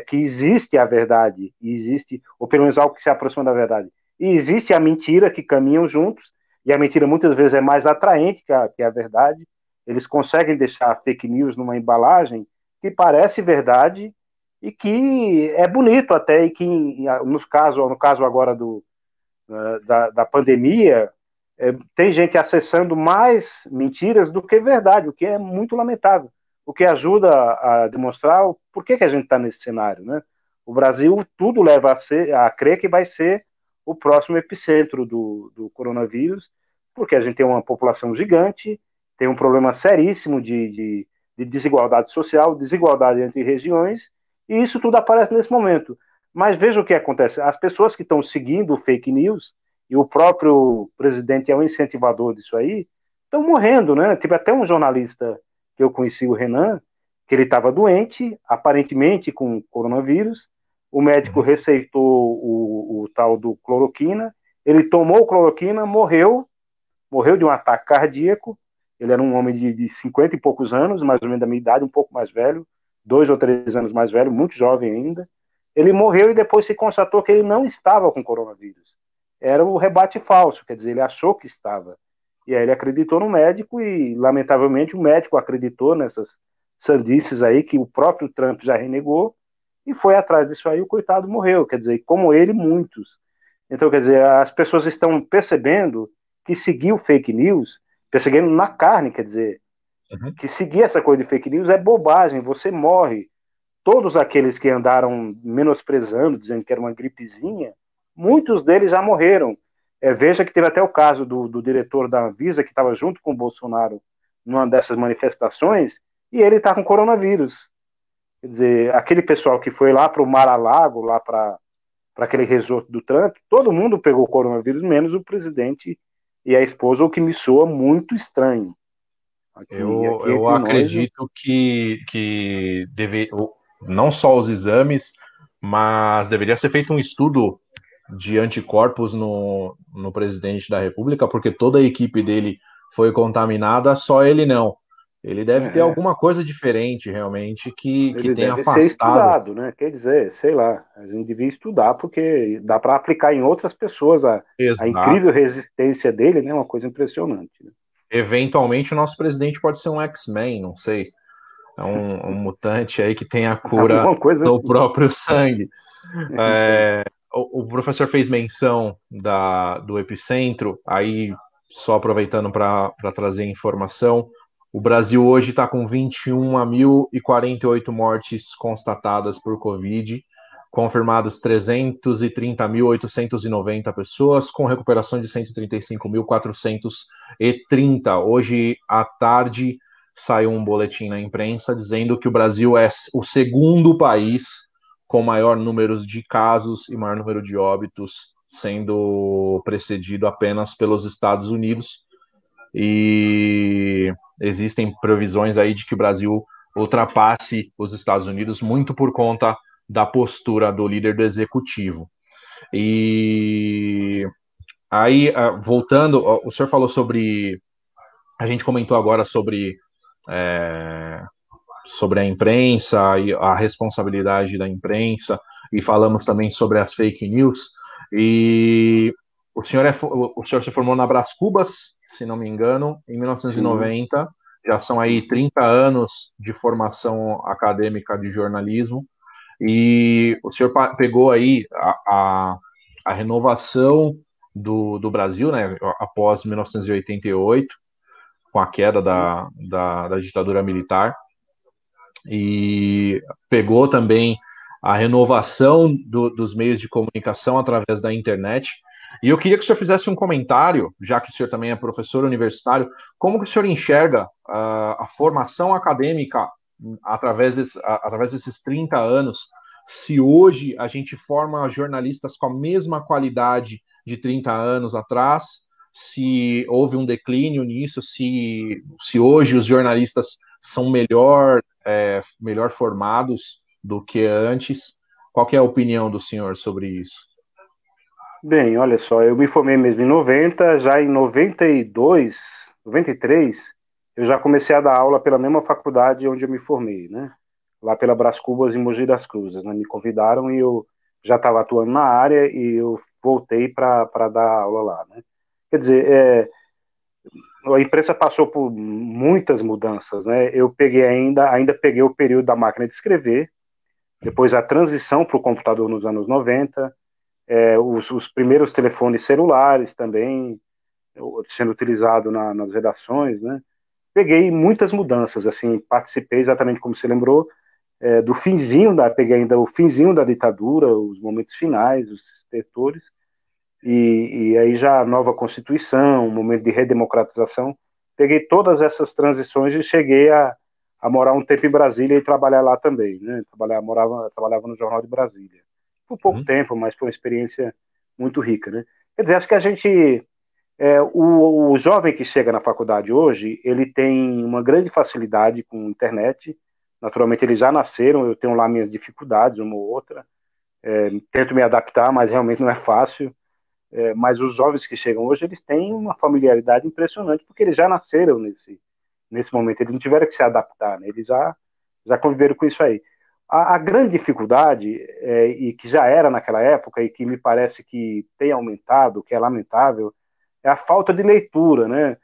que existe a verdade, existe, ou pelo menos algo que se aproxima da verdade, e existe a mentira, que caminham juntos, e a mentira muitas vezes é mais atraente que a verdade. Eles conseguem deixar a fake news numa embalagem que parece verdade e que é bonito até, e que no caso agora da pandemia, tem gente acessando mais mentiras do que verdade, o que é muito lamentável, o que ajuda a demonstrar por que a gente está nesse cenário, né? O Brasil, tudo leva a crer que vai ser o próximo epicentro do coronavírus, porque a gente tem uma população gigante, tem um problema seríssimo de desigualdade social, desigualdade entre regiões, e isso tudo aparece nesse momento. Mas veja o que acontece, as pessoas que estão seguindo fake news, e o próprio presidente é um incentivador disso aí, estão morrendo, né? Tive até um jornalista que eu conheci, o Renan, que ele estava doente, aparentemente com coronavírus, o médico receitou o tal do cloroquina, ele tomou cloroquina, morreu de um ataque cardíaco. Ele era um homem de 50 e poucos anos, mais ou menos da minha idade, um pouco mais velho, 2 ou 3 anos mais velho, muito jovem ainda. Ele morreu e depois se constatou que ele não estava com coronavírus. Era o rebate falso, quer dizer, ele achou que estava. E aí ele acreditou no médico e, lamentavelmente, o médico acreditou nessas sandices aí que o próprio Trump já renegou e foi atrás disso aí, o coitado morreu, quer dizer, como ele, muitos. Então, quer dizer, as pessoas estão percebendo que seguir o fake news, percebendo na carne, quer dizer, Uhum. que seguir essa coisa de fake news é bobagem, você morre. Todos aqueles que andaram menosprezando, dizendo que era uma gripezinha, muitos deles já morreram. Veja que teve até o caso do diretor da Anvisa, que estava junto com o Bolsonaro numa dessas manifestações, e ele está com coronavírus. Quer dizer, aquele pessoal que foi lá para o Mar-a-Lago, lá para aquele resort do Trump, todo mundo pegou coronavírus, menos o presidente e a esposa, o que me soa muito estranho. Aqui Eu entre nós. acredito que não só os exames, mas deveria ser feito um estudo de anticorpos no presidente da República, porque toda a equipe dele foi contaminada, só ele não. Ele deve ter É, alguma coisa diferente, realmente, que ele tenha deve ser afastado. estudado, né? Quer dizer, sei lá, a gente devia estudar, porque dá para aplicar em outras pessoas a Exato. incrível resistência dele, né? Uma coisa impressionante. Né? Eventualmente, o nosso presidente pode ser um X-Men, não sei. É um mutante aí que tem a cura Alguma coisa no assim. próprio sangue. Então, O professor fez menção do epicentro, aí só aproveitando para trazer informação, o Brasil hoje está com 21.048 mortes constatadas por Covid, confirmados 330.890 pessoas, com recuperação de 135.430. Hoje à tarde saiu um boletim na imprensa dizendo que o Brasil é o segundo país com maior número de casos e maior número de óbitos, sendo precedido apenas pelos Estados Unidos. E existem previsões aí de que o Brasil ultrapasse os Estados Unidos muito por conta da postura do líder do executivo. E aí, voltando, o senhor falou sobre. A gente comentou agora sobre a imprensa e a responsabilidade da imprensa, e falamos também sobre as fake news. E o senhor se formou na Brás Cubas, se não me engano, em sim. 1990. Já são aí 30 anos de formação acadêmica de jornalismo. E o senhor pegou aí a renovação do Brasil, né, após 1988, com a queda da ditadura militar, e pegou também a renovação dos meios de comunicação através da internet. E eu queria que o senhor fizesse um comentário, já que o senhor também é professor universitário, como que o senhor enxerga a formação acadêmica através desses 30 anos, se hoje a gente forma jornalistas com a mesma qualidade de 30 anos atrás, se houve um declínio nisso, se hoje os jornalistas são melhor formados do que antes. Qual que é a opinião do senhor sobre isso? Bem, olha só, eu me formei mesmo em 90, já em 92, 93, eu já comecei a dar aula pela mesma faculdade onde eu me formei, né? Lá pela Brás Cubas, em Mogi das Cruzes, né? Me convidaram e eu já estava atuando na área e eu voltei para dar aula lá, né? Quer dizer, a imprensa passou por muitas mudanças, né? Eu peguei ainda peguei o período da máquina de escrever, depois a transição para o computador nos anos 90, os primeiros telefones celulares também sendo utilizado nas redações, né? Peguei muitas mudanças, assim, participei exatamente como você lembrou, do finzinho peguei ainda o finzinho da ditadura, os momentos finais, os setores, e aí já a nova Constituição, o momento de redemocratização, peguei todas essas transições e cheguei a morar um tempo em Brasília e trabalhar lá também, né? Trabalhava no Jornal de Brasília. Por pouco Uhum. tempo, mas foi uma experiência muito rica, né? Quer dizer, acho que a gente, o jovem que chega na faculdade hoje, ele tem uma grande facilidade com internet, naturalmente eles já nasceram, eu tenho lá minhas dificuldades, uma ou outra, tento me adaptar, mas realmente não é fácil. Mas os jovens que chegam hoje, eles têm uma familiaridade impressionante, porque eles já nasceram nesse momento, eles não tiveram que se adaptar, né? Eles já conviveram com isso aí. A grande dificuldade, e que já era naquela época, e que me parece que tem aumentado, que é lamentável, é a falta de leitura, né?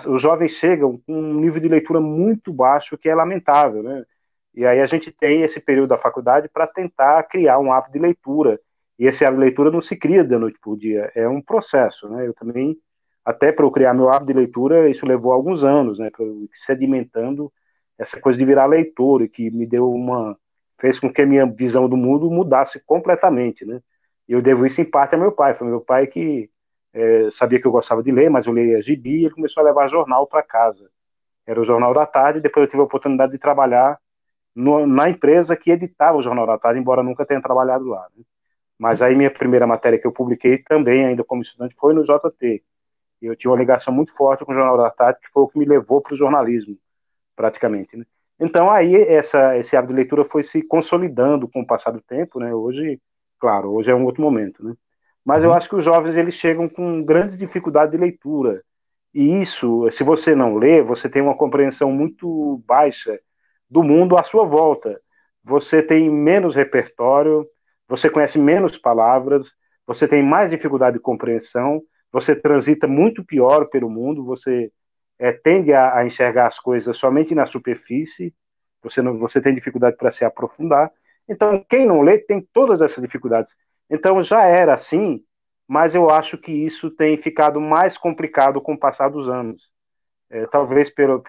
os jovens chegam com um nível de leitura muito baixo, que é lamentável, né? E aí a gente tem esse período da faculdade para tentar criar um hábito de leitura. E esse hábito de leitura não se cria da noite por dia, é um processo, né? Eu também, até para eu criar meu hábito de leitura, isso levou alguns anos, né? Para eu ir sedimentando essa coisa de virar leitor, e que me deu fez com que a minha visão do mundo mudasse completamente, né? E eu devo isso em parte a meu pai. Foi meu pai que sabia que eu gostava de ler, mas eu lia gibi, e ele começou a levar jornal para casa. Era o Jornal da Tarde, depois eu tive a oportunidade de trabalhar na empresa que editava o Jornal da Tarde, embora nunca tenha trabalhado lá, né? Mas aí minha primeira matéria que eu publiquei também, ainda como estudante, foi no JT. E eu tinha uma ligação muito forte com o Jornal da Tarde, que foi o que me levou para o jornalismo, praticamente, né? Então aí esse hábito de leitura foi se consolidando com o passar do tempo, né? Hoje, claro, hoje é um outro momento, né? Mas eu Uhum. acho que os jovens eles chegam com grandes dificuldades de leitura. E isso, se você não lê, você tem uma compreensão muito baixa do mundo à sua volta. Você tem menos repertório, você conhece menos palavras, você tem mais dificuldade de compreensão, você transita muito pior pelo mundo, você tende a enxergar as coisas somente na superfície, você tem dificuldade para se aprofundar. Então, quem não lê tem todas essas dificuldades. Então, já era assim, mas eu acho que isso tem ficado mais complicado com o passar dos anos. Talvez pelo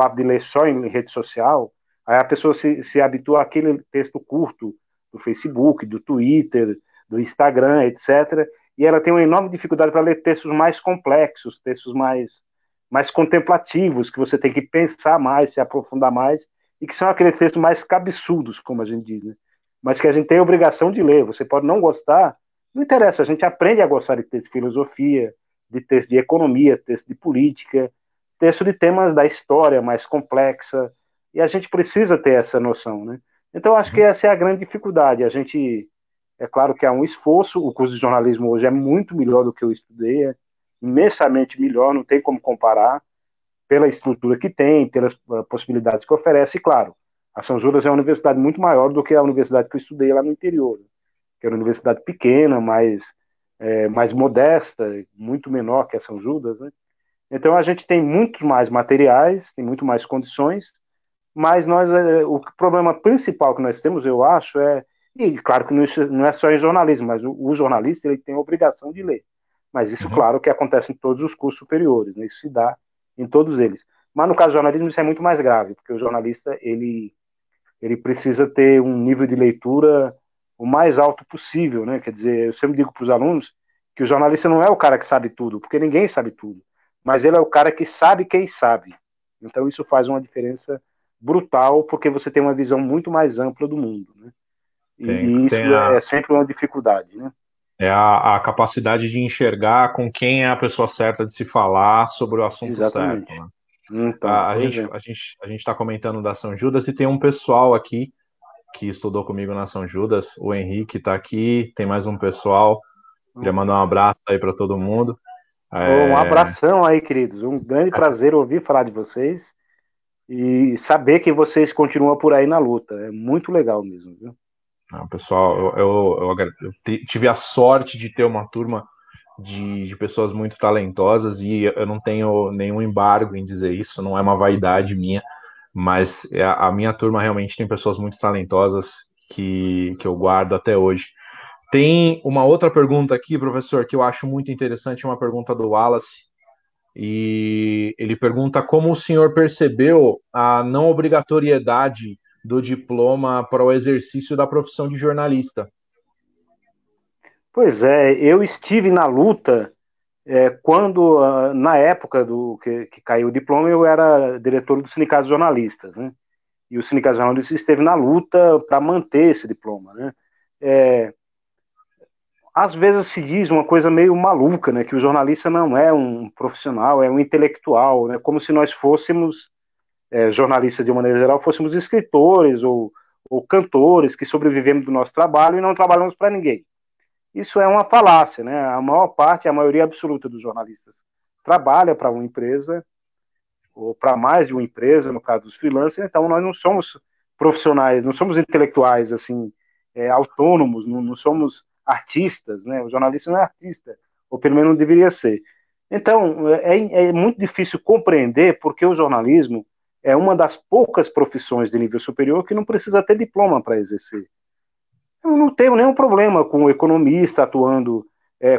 hábito de ler só em rede social, aí a pessoa se habitua àquele texto curto do Facebook, do Twitter, do Instagram, etc. E ela tem uma enorme dificuldade para ler textos mais complexos, textos mais contemplativos, que você tem que pensar mais, se aprofundar mais, e que são aqueles textos mais cabeçudos, como a gente diz, né? Mas que a gente tem a obrigação de ler. Você pode não gostar, não interessa, a gente aprende a gostar de texto de filosofia, de texto de economia, texto de política, texto de temas da história mais complexa, e a gente precisa ter essa noção, né? Então, acho que Uhum. essa é a grande dificuldade. A gente, é claro que há um esforço, o curso de jornalismo hoje é muito melhor do que eu estudei, é imensamente melhor, não tem como comparar, pela estrutura que tem, pelas possibilidades que oferece, e claro, a São Judas é uma universidade muito maior do que a universidade que eu estudei lá no interior, que era uma universidade pequena, mais modesta, muito menor que a São Judas, né? Então a gente tem muito mais materiais, tem muito mais condições, mas o problema principal que nós temos, eu acho, e claro que não é só em jornalismo, mas o jornalista ele tem a obrigação de ler. Mas isso, Uhum. claro, que acontece em todos os cursos superiores, né? Isso se dá em todos eles. Mas no caso do jornalismo isso é muito mais grave, porque o jornalista ele precisa ter um nível de leitura o mais alto possível, né? Quer dizer, eu sempre digo para os alunos que o jornalista não é o cara que sabe tudo, porque ninguém sabe tudo, mas ele é o cara que sabe quem sabe. Então isso faz uma diferença brutal, porque você tem uma visão muito mais ampla do mundo, né? E Tem isso é sempre uma dificuldade, né? a capacidade de enxergar com quem é a pessoa certa de se falar sobre o assunto Exatamente. certo, né? Então, A pois gente é. a gente está comentando da São Judas e tem um pessoal aqui que estudou comigo na São Judas. O Henrique está aqui, tem mais um pessoal. Queria mandar um abraço aí para todo mundo. Um É, abração aí, queridos. Um grande prazer ouvir falar de vocês e saber que vocês continuam por aí na luta. É muito legal mesmo, viu? pessoal, tive a sorte de ter uma turma de pessoas muito talentosas e eu não tenho nenhum embargo em dizer isso, não é uma vaidade minha, mas a minha turma realmente tem pessoas muito talentosas que eu guardo até hoje. Tem uma outra pergunta aqui, professor, que eu acho muito interessante, uma pergunta do Wallace, e ele pergunta como o senhor percebeu a não obrigatoriedade do diploma para o exercício da profissão de jornalista. Pois é, eu estive na luta quando, na época do que caiu o diploma, eu era diretor do Sindicato de Jornalistas, né? E o Sindicato de Jornalistas esteve na luta para manter esse diploma, né? É, às vezes se diz uma coisa meio maluca, né? Que o jornalista não é um profissional, é um intelectual, né? Como se nós fôssemos, jornalistas de uma maneira geral, fôssemos escritores ou cantores que sobrevivemos do nosso trabalho e não trabalhamos para ninguém. Isso é uma falácia, né? A maior parte, a maioria absoluta dos jornalistas trabalha para uma empresa ou para mais de uma empresa, no caso dos freelancers, então nós não somos profissionais, não somos intelectuais, assim, autônomos, não somos artistas, né? O jornalista não é artista, ou pelo menos não deveria ser. Então, é muito difícil compreender porque o jornalismo é uma das poucas profissões de nível superior que não precisa ter diploma para exercer. Eu não tenho nenhum problema com o economista atuando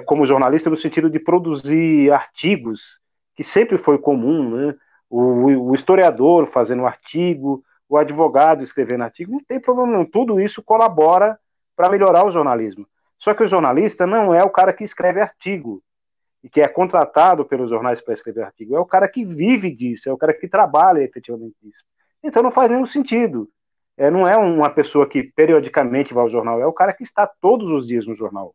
como jornalista no sentido de produzir artigos, que sempre foi comum, né? O historiador fazendo artigo, o advogado escrevendo artigo, não tem problema não. Tudo isso colabora para melhorar o jornalismo. Só que o jornalista não é o cara que escreve artigo e que é contratado pelos jornais para escrever artigo, é o cara que vive disso, é o cara que trabalha efetivamente disso. Então não faz nenhum sentido. Não é uma pessoa que periodicamente vai ao jornal, é o cara que está todos os dias no jornal,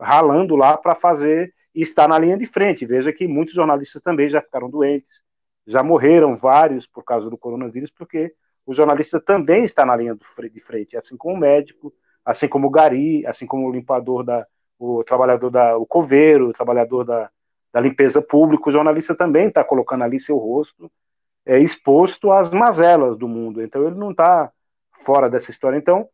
ralando lá para fazer e está na linha de frente. Veja que muitos jornalistas também já ficaram doentes, já morreram vários por causa do coronavírus, porque o jornalista também está na linha de frente, assim como o médico, assim como o gari, assim como o limpador o trabalhador o coveiro, o trabalhador da limpeza pública, o jornalista também está colocando ali seu rosto exposto às mazelas do mundo. Então ele não está fora dessa história. Então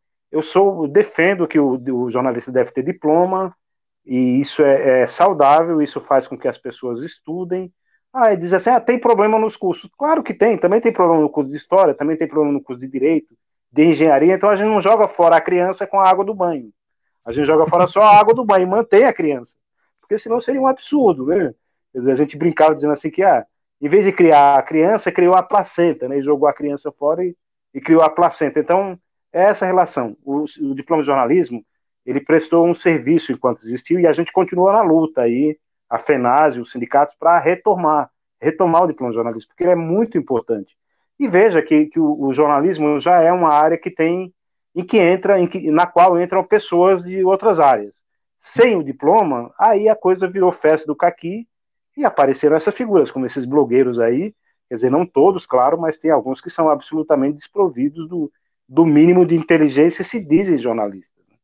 defendo que o jornalista deve ter diploma e isso é saudável, isso faz com que as pessoas estudem. E diz assim, tem problema nos cursos. Claro que tem, também tem problema no curso de história, também tem problema no curso de direito, de engenharia, então a gente não joga fora a criança com a água do banho. A gente joga fora só a água do banho e mantém a criança. Porque senão seria um absurdo, né? Quer dizer, a gente brincava dizendo assim que, em vez de criar a criança, criou a placenta, né? E jogou a criança fora e criou a placenta. Então, é essa relação. O diploma de jornalismo, ele prestou um serviço enquanto existiu e a gente continua na luta aí, a FENASE, os sindicatos, para retomar o diploma de jornalismo, porque ele é muito importante. E veja que o jornalismo já é uma área que tem na qual entram pessoas de outras áreas. Sem o diploma, aí a coisa virou festa do caqui e apareceram essas figuras, como esses blogueiros aí, quer dizer, não todos, claro, mas tem alguns que são absolutamente desprovidos do mínimo de inteligência e se dizem jornalistas. Né?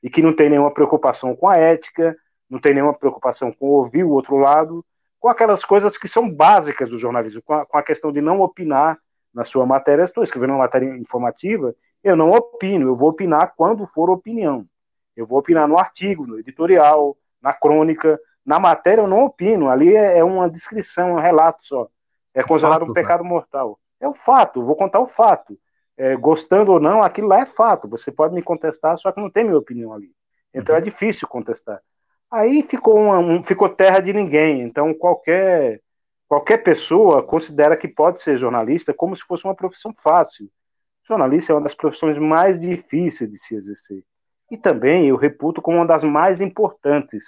E que não tem nenhuma preocupação com a ética, não tem nenhuma preocupação com ouvir o outro lado, com aquelas coisas que são básicas do jornalismo, com a questão de não opinar na sua matéria. Estou escrevendo uma matéria informativa, eu não opino, eu vou opinar quando for opinião. Eu vou opinar no artigo, no editorial, na crônica. Na matéria eu não opino, ali é uma descrição, um relato só. É considerado um pecado mortal. É o fato, eu vou contar o fato. Gostando ou não, aquilo lá é fato. Você pode me contestar, só que não tem minha opinião ali. Então é difícil contestar. Aí ficou terra de ninguém. Então qualquer pessoa considera que pode ser jornalista como se fosse uma profissão fácil. Jornalista é uma das profissões mais difíceis de se exercer. E também eu reputo como uma das mais importantes.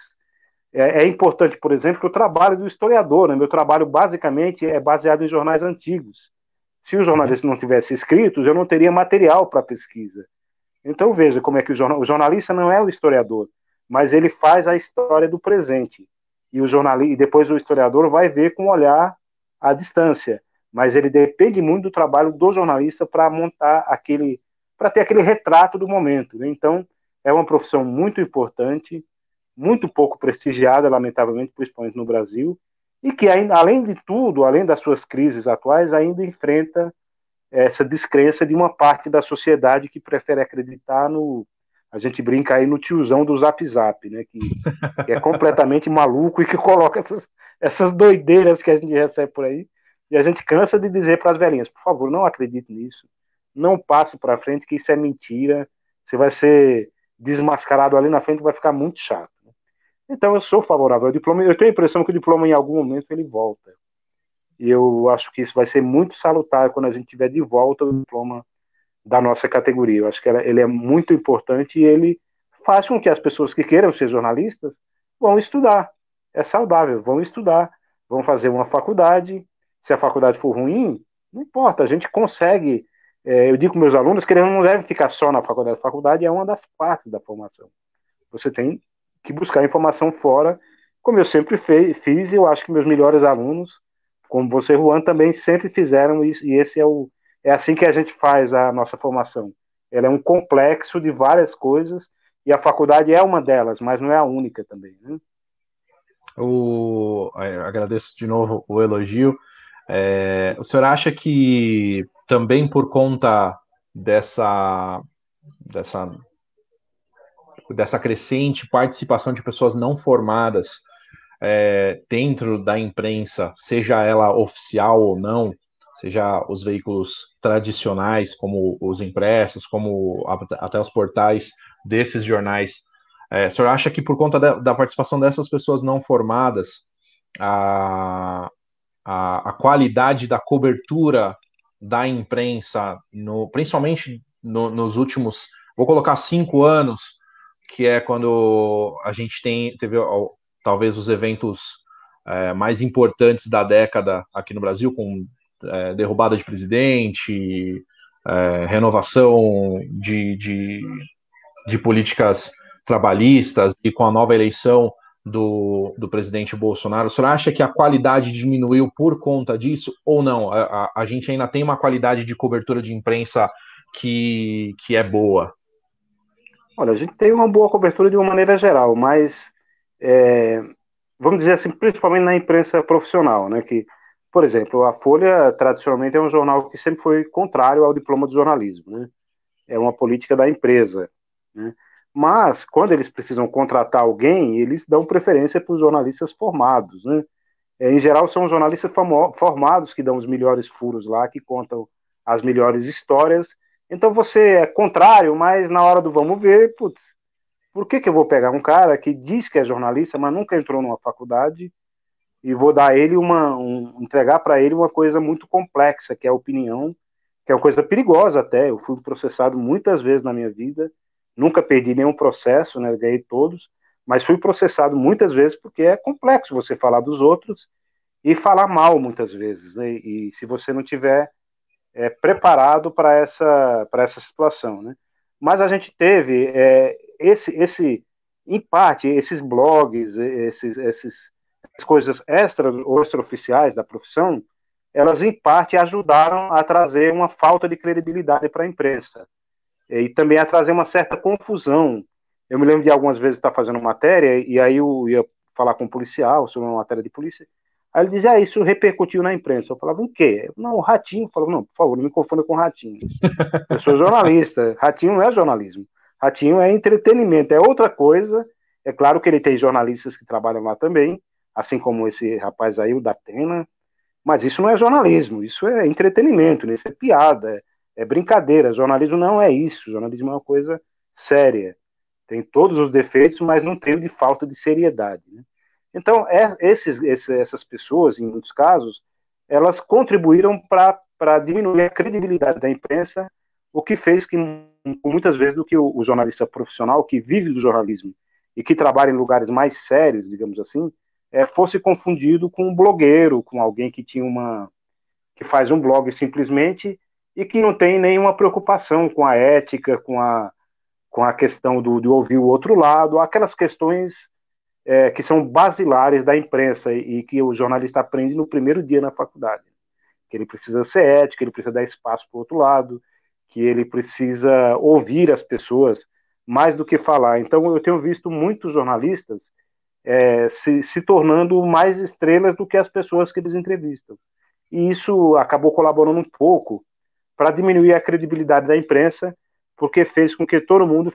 É importante, por exemplo, que o trabalho do historiador, né? Meu trabalho basicamente é baseado em jornais antigos. Se os jornalistas não tivessem escritos, eu não teria material para pesquisa. Então veja como é que o jornalista não é o historiador, mas ele faz a história do presente. E depois o historiador vai ver com um olhar à distância. Mas ele depende muito do trabalho do jornalista para para ter aquele retrato do momento. Né? Então é uma profissão muito importante, muito pouco prestigiada, lamentavelmente, principalmente no Brasil, e que ainda, além de tudo, além das suas crises atuais, ainda enfrenta essa descrença de uma parte da sociedade que prefere acreditar a gente brinca aí no tiozão do Zap Zap, né, que é completamente maluco e que coloca essas doideiras que a gente recebe por aí, e a gente cansa de dizer para as velhinhas, por favor, não acredite nisso, não passe para frente, que isso é mentira, você vai ser desmascarado ali na frente, vai ficar muito chato. Então eu sou favorável ao diploma, eu tenho a impressão que o diploma em algum momento ele volta. E eu acho que isso vai ser muito salutar quando a gente tiver de volta o diploma da nossa categoria. Eu acho que ele é muito importante e ele faz com que as pessoas que queiram ser jornalistas vão estudar. É saudável, vão estudar, vão fazer uma faculdade. Se a faculdade for ruim, não importa, a gente consegue. Eu digo para meus alunos que eles não devem ficar só na faculdade. A faculdade é uma das partes da formação. Você tem que buscar informação fora, como eu sempre fiz, e eu acho que meus melhores alunos, como você, Juan, também sempre fizeram isso, e é assim que a gente faz a nossa formação. Ela é um complexo de várias coisas, e a faculdade é uma delas, mas não é a única também. Né? Eu agradeço de novo o elogio. O senhor acha que também por conta dessa crescente participação de pessoas não formadas, dentro da imprensa, seja ela oficial ou não, seja os veículos tradicionais, como os impressos, como até os portais desses jornais. O senhor acha que por conta da participação dessas pessoas não formadas, a qualidade da cobertura da imprensa, principalmente nos últimos, vou colocar 5 anos, que é quando a gente teve talvez os eventos mais importantes da década aqui no Brasil, com derrubada de presidente, renovação de políticas trabalhistas e com a nova eleição do presidente Bolsonaro, o senhor acha que a qualidade diminuiu por conta disso ou não? A gente ainda tem uma qualidade de cobertura de imprensa que é boa? Olha, a gente tem uma boa cobertura de uma maneira geral, mas vamos dizer assim, principalmente na imprensa profissional, né? Que, por exemplo, a Folha tradicionalmente é um jornal que sempre foi contrário ao diploma de jornalismo, né? É uma política da empresa, né? Mas quando eles precisam contratar alguém, eles dão preferência para os jornalistas formados, né? Em geral, são jornalistas formados que dão os melhores furos lá, que contam as melhores histórias. Então você é contrário, mas na hora do vamos ver, putz, por que eu vou pegar um cara que diz que é jornalista, mas nunca entrou numa faculdade e vou dar ele entregar para ele uma coisa muito complexa, que é a opinião, que é uma coisa perigosa até. Eu fui processado muitas vezes na minha vida, nunca perdi nenhum processo, né? Ganhei todos, mas fui processado muitas vezes porque é complexo você falar dos outros e falar mal muitas vezes, né? E se você não tiver preparado para essa situação, né? Mas a gente teve em parte, esses blogs, essas coisas extraoficiais da profissão, elas em parte ajudaram a trazer uma falta de credibilidade para a imprensa e também a trazer uma certa confusão. Eu me lembro de algumas vezes estar fazendo matéria e aí eu ia falar com um policial sobre uma matéria de polícia. Aí ele dizia, isso repercutiu na imprensa. Eu falava, o quê? Não, o Ratinho. Eu falava, não, por favor, não me confunda com o Ratinho. Eu sou jornalista. Ratinho não é jornalismo. Ratinho é entretenimento, é outra coisa. É claro que ele tem jornalistas que trabalham lá também, assim como esse rapaz aí, o da Atena. Mas isso não é jornalismo, isso é entretenimento, né? Isso é piada, é brincadeira. Jornalismo não é isso. Jornalismo é uma coisa séria. Tem todos os defeitos, mas não tem o de falta de seriedade, né? Então, essas pessoas, em muitos casos, elas contribuíram para diminuir a credibilidade da imprensa, o que fez que, muitas vezes, do que o jornalista profissional que vive do jornalismo e que trabalha em lugares mais sérios, digamos assim, fosse confundido com um blogueiro, com alguém que que faz um blog simplesmente e que não tem nenhuma preocupação com a ética, com a questão de ouvir o outro lado, aquelas questões que são basilares da imprensa e que o jornalista aprende no primeiro dia na faculdade. Que ele precisa ser ético, ele precisa dar espaço para o outro lado, que ele precisa ouvir as pessoas mais do que falar. Então, eu tenho visto muitos jornalistas se tornando mais estrelas do que as pessoas que eles entrevistam. E isso acabou colaborando um pouco para diminuir a credibilidade da imprensa, porque fez com que todo mundo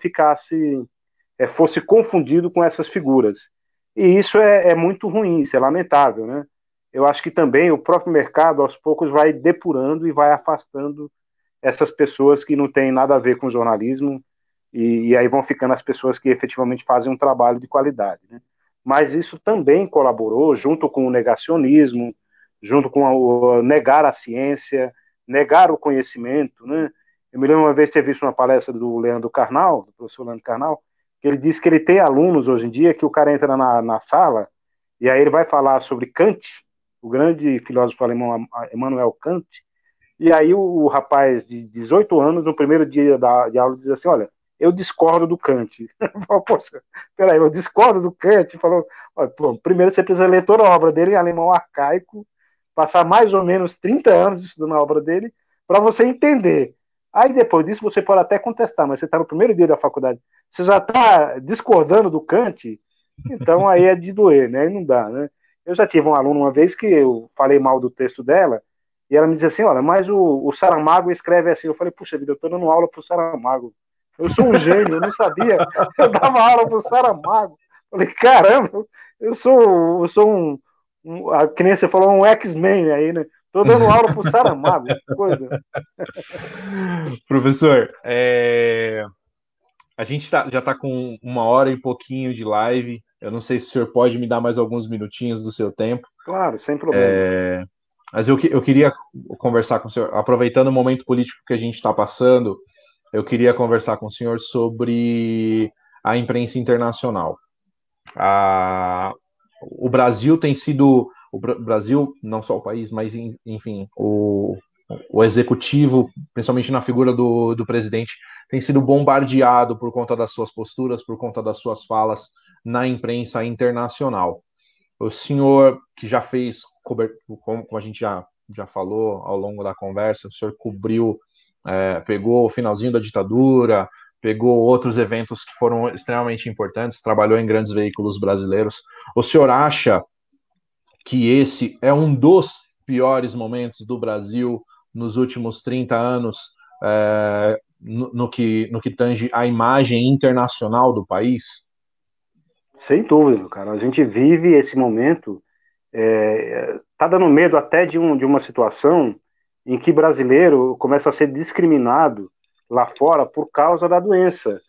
fosse confundido com essas figuras. E isso é muito ruim, isso é lamentável, né? Eu acho que também o próprio mercado, aos poucos, vai depurando e vai afastando essas pessoas que não têm nada a ver com jornalismo, e aí vão ficando as pessoas que efetivamente fazem um trabalho de qualidade, né? Mas isso também colaborou, junto com o negacionismo, junto com o negar a ciência, negar o conhecimento, né? Eu me lembro uma vez de ter visto uma palestra do Leandro Carnal, do professor Leandro Carnal, que ele disse que ele tem alunos hoje em dia que o cara entra na sala e aí ele vai falar sobre Kant, o grande filósofo alemão Immanuel Kant, e aí o rapaz de 18 anos, no primeiro dia de aula, diz assim, olha, eu discordo do Kant. Poxa, peraí, eu discordo do Kant? Falou, pô, primeiro você precisa ler toda a obra dele em alemão arcaico, passar mais ou menos 30 anos estudando a obra dele, para você entender. Aí depois disso você pode até contestar, mas você está no primeiro dia da faculdade, você já está discordando do Kant, então aí é de doer, né? Aí não dá, né? Eu já tive um aluno uma vez que eu falei mal do texto dela, e ela me disse assim, olha, mas o Saramago escreve assim. Eu falei, puxa vida, eu estou dando aula para o Saramago. Eu sou um gênio, eu não sabia. Eu dava aula para o Saramago. Eu falei, caramba, eu sou que nem você falou, um X-Men aí, né? Tô dando aula pro Saramago, que coisa. Professor, a gente já está com 1 hora e pouquinho de live. Eu não sei se o senhor pode me dar mais alguns minutinhos do seu tempo. Claro, sem problema. Mas eu queria conversar com o senhor, aproveitando o momento político que a gente está passando, eu queria conversar com o senhor sobre a imprensa internacional. O Brasil tem sido, Brasil, não só o país, mas enfim, o executivo, principalmente na figura do presidente, tem sido bombardeado por conta das suas posturas, por conta das suas falas na imprensa internacional. O senhor que já fez, como a gente já falou ao longo da conversa, o senhor cobriu, pegou o finalzinho da ditadura, pegou outros eventos que foram extremamente importantes, trabalhou em grandes veículos brasileiros. O senhor acha que esse é um dos piores momentos do Brasil nos últimos 30 anos, no que tange a imagem internacional do país? Sem dúvida, cara. A gente vive esse momento, tá dando medo até de uma situação em que brasileiro começa a ser discriminado lá fora por causa da doença.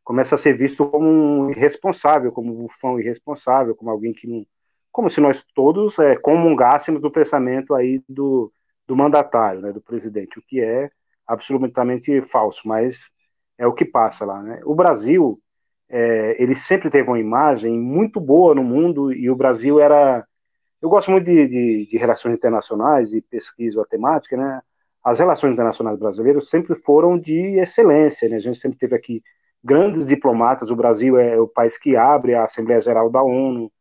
Começa a ser visto como um irresponsável, como um bufão irresponsável, como alguém que não. Como se nós todos comungássemos do pensamento aí do mandatário, né, do presidente, o que é absolutamente falso, mas é o que passa lá, né? O Brasil, ele sempre teve uma imagem muito boa no mundo e o Brasil era. Eu gosto muito de relações internacionais e pesquisa a temática, né? As relações internacionais brasileiras sempre foram de excelência, né? A gente sempre teve aqui grandes diplomatas. O Brasil é o país que abre a Assembleia Geral da ONU,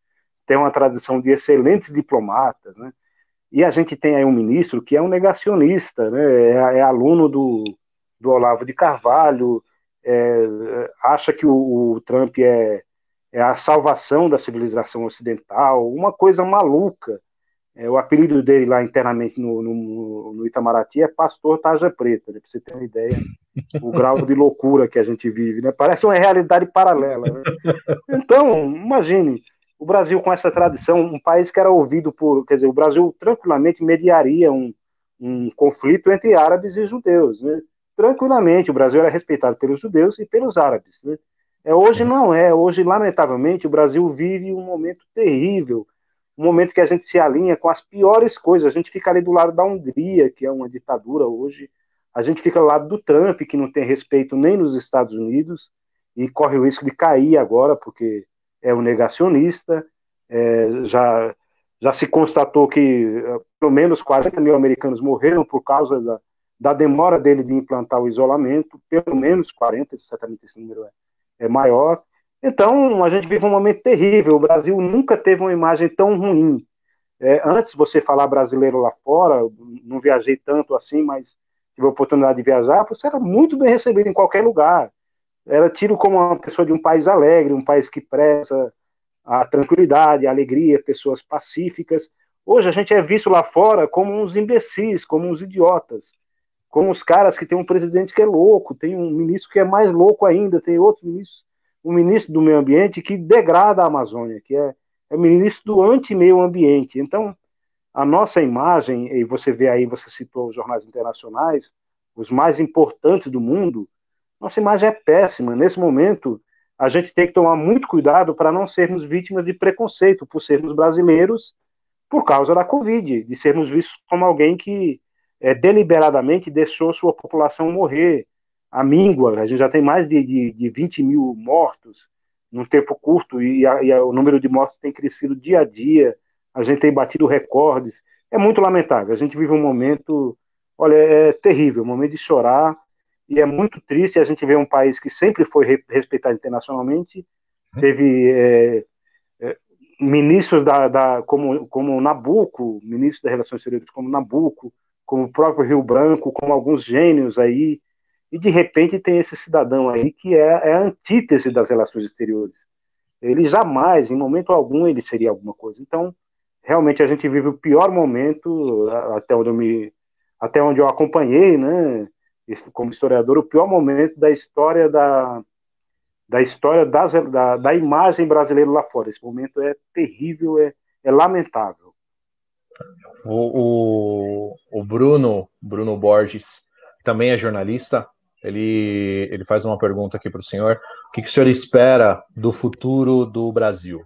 tem uma tradição de excelentes diplomatas, né? E a gente tem aí um ministro que é um negacionista, né? É aluno do Olavo de Carvalho, acha que o Trump é a salvação da civilização ocidental, uma coisa maluca. O apelido dele lá internamente no Itamaraty é Pastor Tarja Preta, né, para você ter uma ideia, o grau de loucura que a gente vive, né? Parece uma realidade paralela, né? Então, imagine, o Brasil com essa tradição, um país que era ouvido por, quer dizer, o Brasil tranquilamente mediaria um conflito entre árabes e judeus, né? Tranquilamente, o Brasil era respeitado pelos judeus e pelos árabes, né? Hoje não é, hoje, lamentavelmente, o Brasil vive um momento terrível, um momento que a gente se alinha com as piores coisas, a gente fica ali do lado da Hungria, que é uma ditadura hoje, a gente fica ao lado do Trump, que não tem respeito nem nos Estados Unidos, e corre o risco de cair agora, porque é um negacionista. Já se constatou que pelo menos 40 mil americanos morreram por causa da demora dele de implantar o isolamento, pelo menos 40, certamente esse número é maior. Então, a gente vive um momento terrível. O Brasil nunca teve uma imagem tão ruim. Antes você falar brasileiro lá fora, não viajei tanto assim, mas tive a oportunidade de viajar, você era muito bem recebido em qualquer lugar. Era tido como uma pessoa de um país alegre, um país que preza a tranquilidade, a alegria, pessoas pacíficas. Hoje a gente é visto lá fora como uns imbecis, como uns idiotas, como os caras que tem um presidente que é louco, tem um ministro que é mais louco ainda, tem outros ministros, um ministro do meio ambiente que degrada a Amazônia, que é ministro do anti-meio ambiente. Então, a nossa imagem, e você vê aí, você citou os jornais internacionais, os mais importantes do mundo, nossa imagem é péssima. Nesse momento, a gente tem que tomar muito cuidado para não sermos vítimas de preconceito por sermos brasileiros por causa da Covid, de sermos vistos como alguém que deliberadamente deixou sua população morrer. A míngua, a gente já tem mais de 20 mil mortos num tempo curto e o número de mortos tem crescido dia a dia, a gente tem batido recordes. É muito lamentável. A gente vive um momento, olha, é terrível, um momento de chorar, e é muito triste a gente ver um país que sempre foi respeitado internacionalmente, teve ministros como Nabucco, ministro das Relações Exteriores como Nabucco, como o próprio Rio Branco, como alguns gênios aí, e de repente tem esse cidadão aí que é a antítese das relações exteriores. Ele jamais, em momento algum, ele seria alguma coisa. Então, realmente a gente vive o pior momento, até onde eu acompanhei, né, como historiador, o pior momento da história da história da imagem brasileira lá fora. Esse momento é terrível, é lamentável. O Bruno Borges, que também é jornalista, ele faz uma pergunta aqui para o senhor. O que o senhor espera do futuro do Brasil?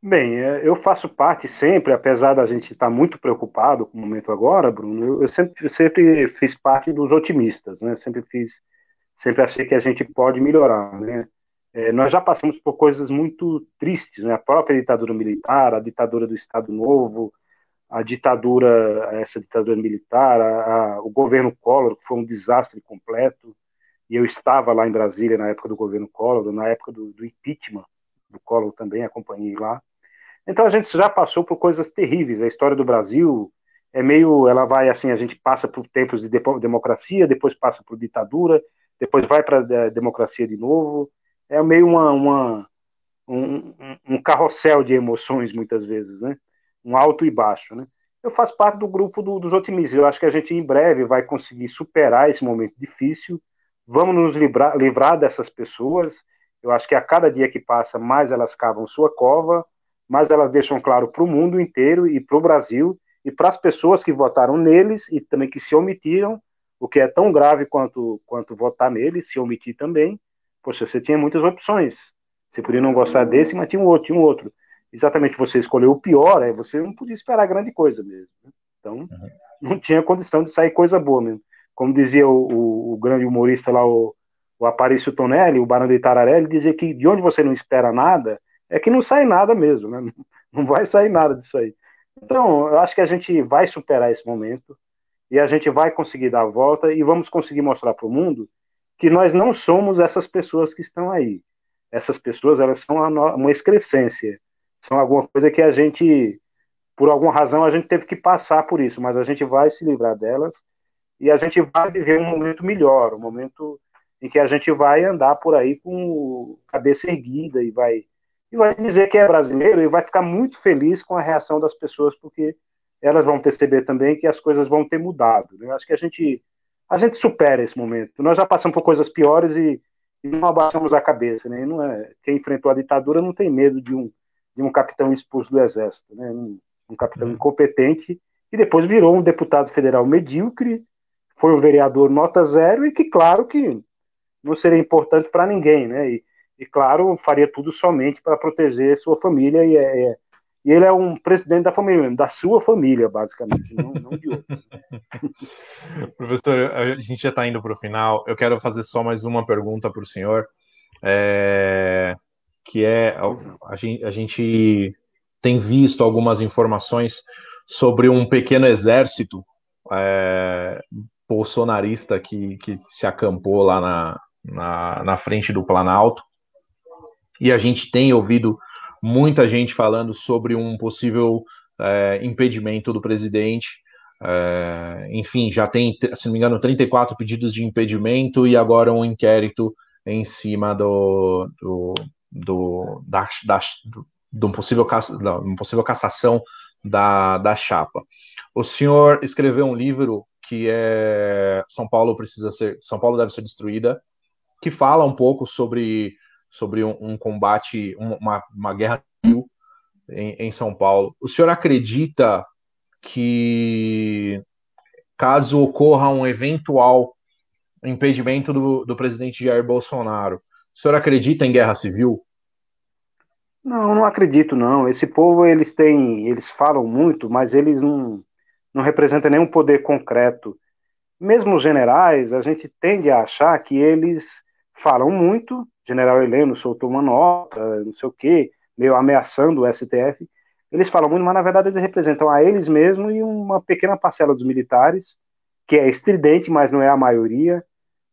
Bem, eu faço parte sempre, apesar da gente estar muito preocupado com o momento agora, Bruno, eu sempre fiz parte dos otimistas, né? Sempre achei que a gente pode melhorar, né? Nós já passamos por coisas muito tristes, né? A própria ditadura militar, a ditadura do Estado Novo, essa ditadura militar, o governo Collor, que foi um desastre completo, e eu estava lá em Brasília na época do governo Collor, na época do impeachment do Collor também, acompanhei lá. Então a gente já passou por coisas terríveis. A história do Brasil ela vai assim, a gente passa por tempos de democracia, depois passa por ditadura, depois vai para a democracia de novo. É meio um carrossel de emoções muitas vezes, né? Um alto e baixo, né? Eu faço parte do grupo dos otimistas. Eu acho que a gente em breve vai conseguir superar esse momento difícil. Vamos nos livrar dessas pessoas. Eu acho que a cada dia que passa, mais elas cavam sua cova, mais elas deixam claro para o mundo inteiro e para o Brasil e para as pessoas que votaram neles e também que se omitiram, o que é tão grave quanto votar neles, se omitir também. Poxa, você tinha muitas opções. Você podia não gostar desse, mas tinha um outro. Exatamente, você escolheu o pior, você não podia esperar grande coisa mesmo. Então, não tinha condição de sair coisa boa mesmo. Como dizia o grande humorista lá, o Aparício Tonelli, o Barão de Itararé, ele dizia que de onde você não espera nada, é que não sai nada mesmo, né? Não vai sair nada disso aí. Então, eu acho que a gente vai superar esse momento e a gente vai conseguir dar a volta e vamos conseguir mostrar para o mundo que nós não somos essas pessoas que estão aí. Essas pessoas, elas são uma excrescência, são alguma coisa que a gente, por alguma razão, a gente teve que passar por isso, mas a gente vai se livrar delas e a gente vai viver um momento melhor, um momento em que a gente vai andar por aí com a cabeça erguida e vai dizer que é brasileiro e vai ficar muito feliz com a reação das pessoas, porque elas vão perceber também que as coisas vão ter mudado. Né? Eu acho que a gente supera esse momento. Nós já passamos por coisas piores e não abaixamos a cabeça. Né? Não é, quem enfrentou a ditadura não tem medo de um capitão expulso do exército, né? Um capitão incompetente, que depois virou um deputado federal medíocre, foi um vereador nota zero e que, claro, que não seria importante para ninguém, né? E, claro, faria tudo somente para proteger sua família e ele é um presidente da família, da sua família, basicamente, não de outra. Professor, a gente já está indo para o final. Eu quero fazer só mais uma pergunta para o senhor, que é a gente tem visto algumas informações sobre um pequeno exército bolsonarista que se acampou lá na frente do Planalto, e a gente tem ouvido muita gente falando sobre um possível impedimento do presidente. Enfim, já tem, se não me engano, 34 pedidos de impedimento e agora um inquérito em cima de uma possível cassação da chapa. O senhor escreveu um livro que é São Paulo deve ser destruída, que fala um pouco sobre um combate, uma guerra civil em São Paulo. O senhor acredita que, caso ocorra um eventual impedimento do presidente Jair Bolsonaro, o senhor acredita em guerra civil? Não acredito, não. Esse povo, eles falam muito, mas eles não representam nenhum poder concreto. Mesmo os generais, a gente tende a achar que eles falam muito. O general Heleno soltou uma nota, não sei o quê, meio ameaçando o STF. Eles falam muito, mas na verdade eles representam a eles mesmos e uma pequena parcela dos militares, que é estridente, mas não é a maioria.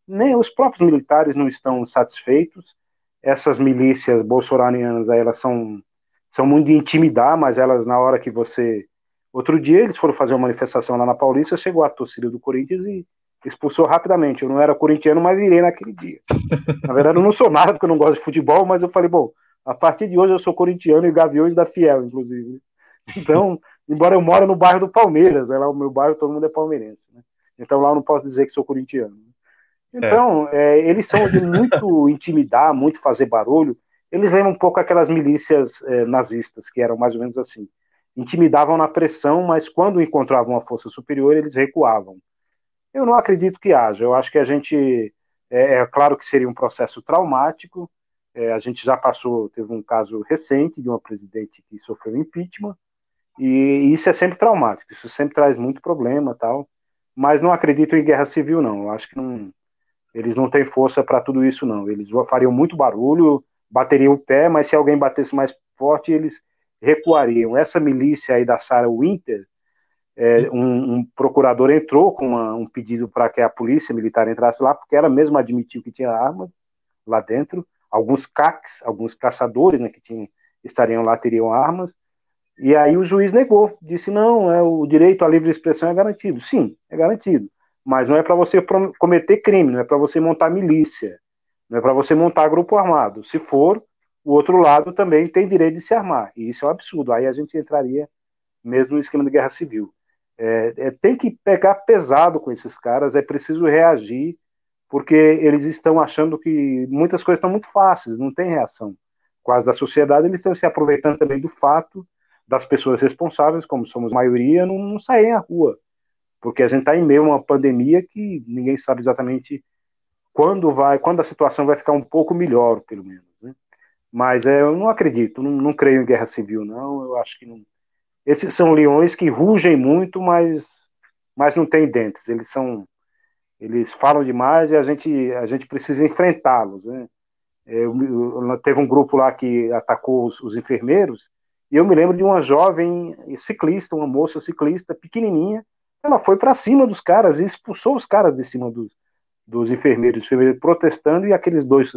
Nem os próprios militares não estão satisfeitos. Essas milícias bolsonarianas, elas são muito de intimidar, mas elas, na hora que você... Outro dia eles foram fazer uma manifestação lá na Paulista, chegou a torcida do Corinthians e expulsou rapidamente. Eu não era corintiano, mas virei naquele dia. Na verdade, eu não sou nada, porque eu não gosto de futebol, mas eu falei, bom, a partir de hoje eu sou corintiano e Gaviões da Fiel, inclusive. Então, embora eu moro no bairro do Palmeiras, lá o meu bairro todo mundo é palmeirense, né? Então lá eu não posso dizer que sou corintiano. É, Então, eles são de muito intimidar, muito fazer barulho. Eles lembram um pouco aquelas milícias nazistas, que eram mais ou menos assim. Intimidavam na pressão, mas quando encontravam uma força superior, eles recuavam. Eu não acredito que haja. Eu acho que a gente. É claro que seria um processo traumático. A gente já passou, teve um caso recente de uma presidente que sofreu impeachment, e isso é sempre traumático, isso sempre traz muito problema tal. Mas não acredito em guerra civil, não. Eu acho que não, eles não têm força para tudo isso, não. Eles fariam muito barulho, bateriam o pé, mas se alguém batesse mais forte, eles recuariam. Essa milícia aí da Sarah Winter, um procurador entrou com um pedido para que a polícia militar entrasse lá, porque ela mesma admitiu que tinha armas lá dentro. Alguns CACs, alguns caçadores, né, que estariam lá, teriam armas. E aí o juiz negou, disse: não, o direito à livre expressão é garantido. Sim, é garantido. Mas não é para você cometer crime, não é para você montar milícia, não é para você montar grupo armado. Se for, o outro lado também tem direito de se armar. E isso é um absurdo. Aí a gente entraria mesmo no esquema de guerra civil. Tem que pegar pesado com esses caras, é preciso reagir, porque eles estão achando que muitas coisas estão muito fáceis, não tem reação. Quase da sociedade, eles estão se aproveitando também do fato das pessoas responsáveis, como somos a maioria, não saírem à rua, porque a gente está em meio a uma pandemia que ninguém sabe exatamente quando a situação vai ficar um pouco melhor, pelo menos. Né? Mas eu não acredito, não creio em guerra civil, não. Eu acho que não. Esses são leões que rugem muito, mas não têm dentes. Eles falam demais e a gente precisa enfrentá-los. Né? Teve um grupo lá que atacou os enfermeiros, e eu me lembro de uma jovem ciclista, uma moça ciclista pequenininha, ela foi para cima dos caras e expulsou os caras de cima dos enfermeiros protestando, e aqueles dois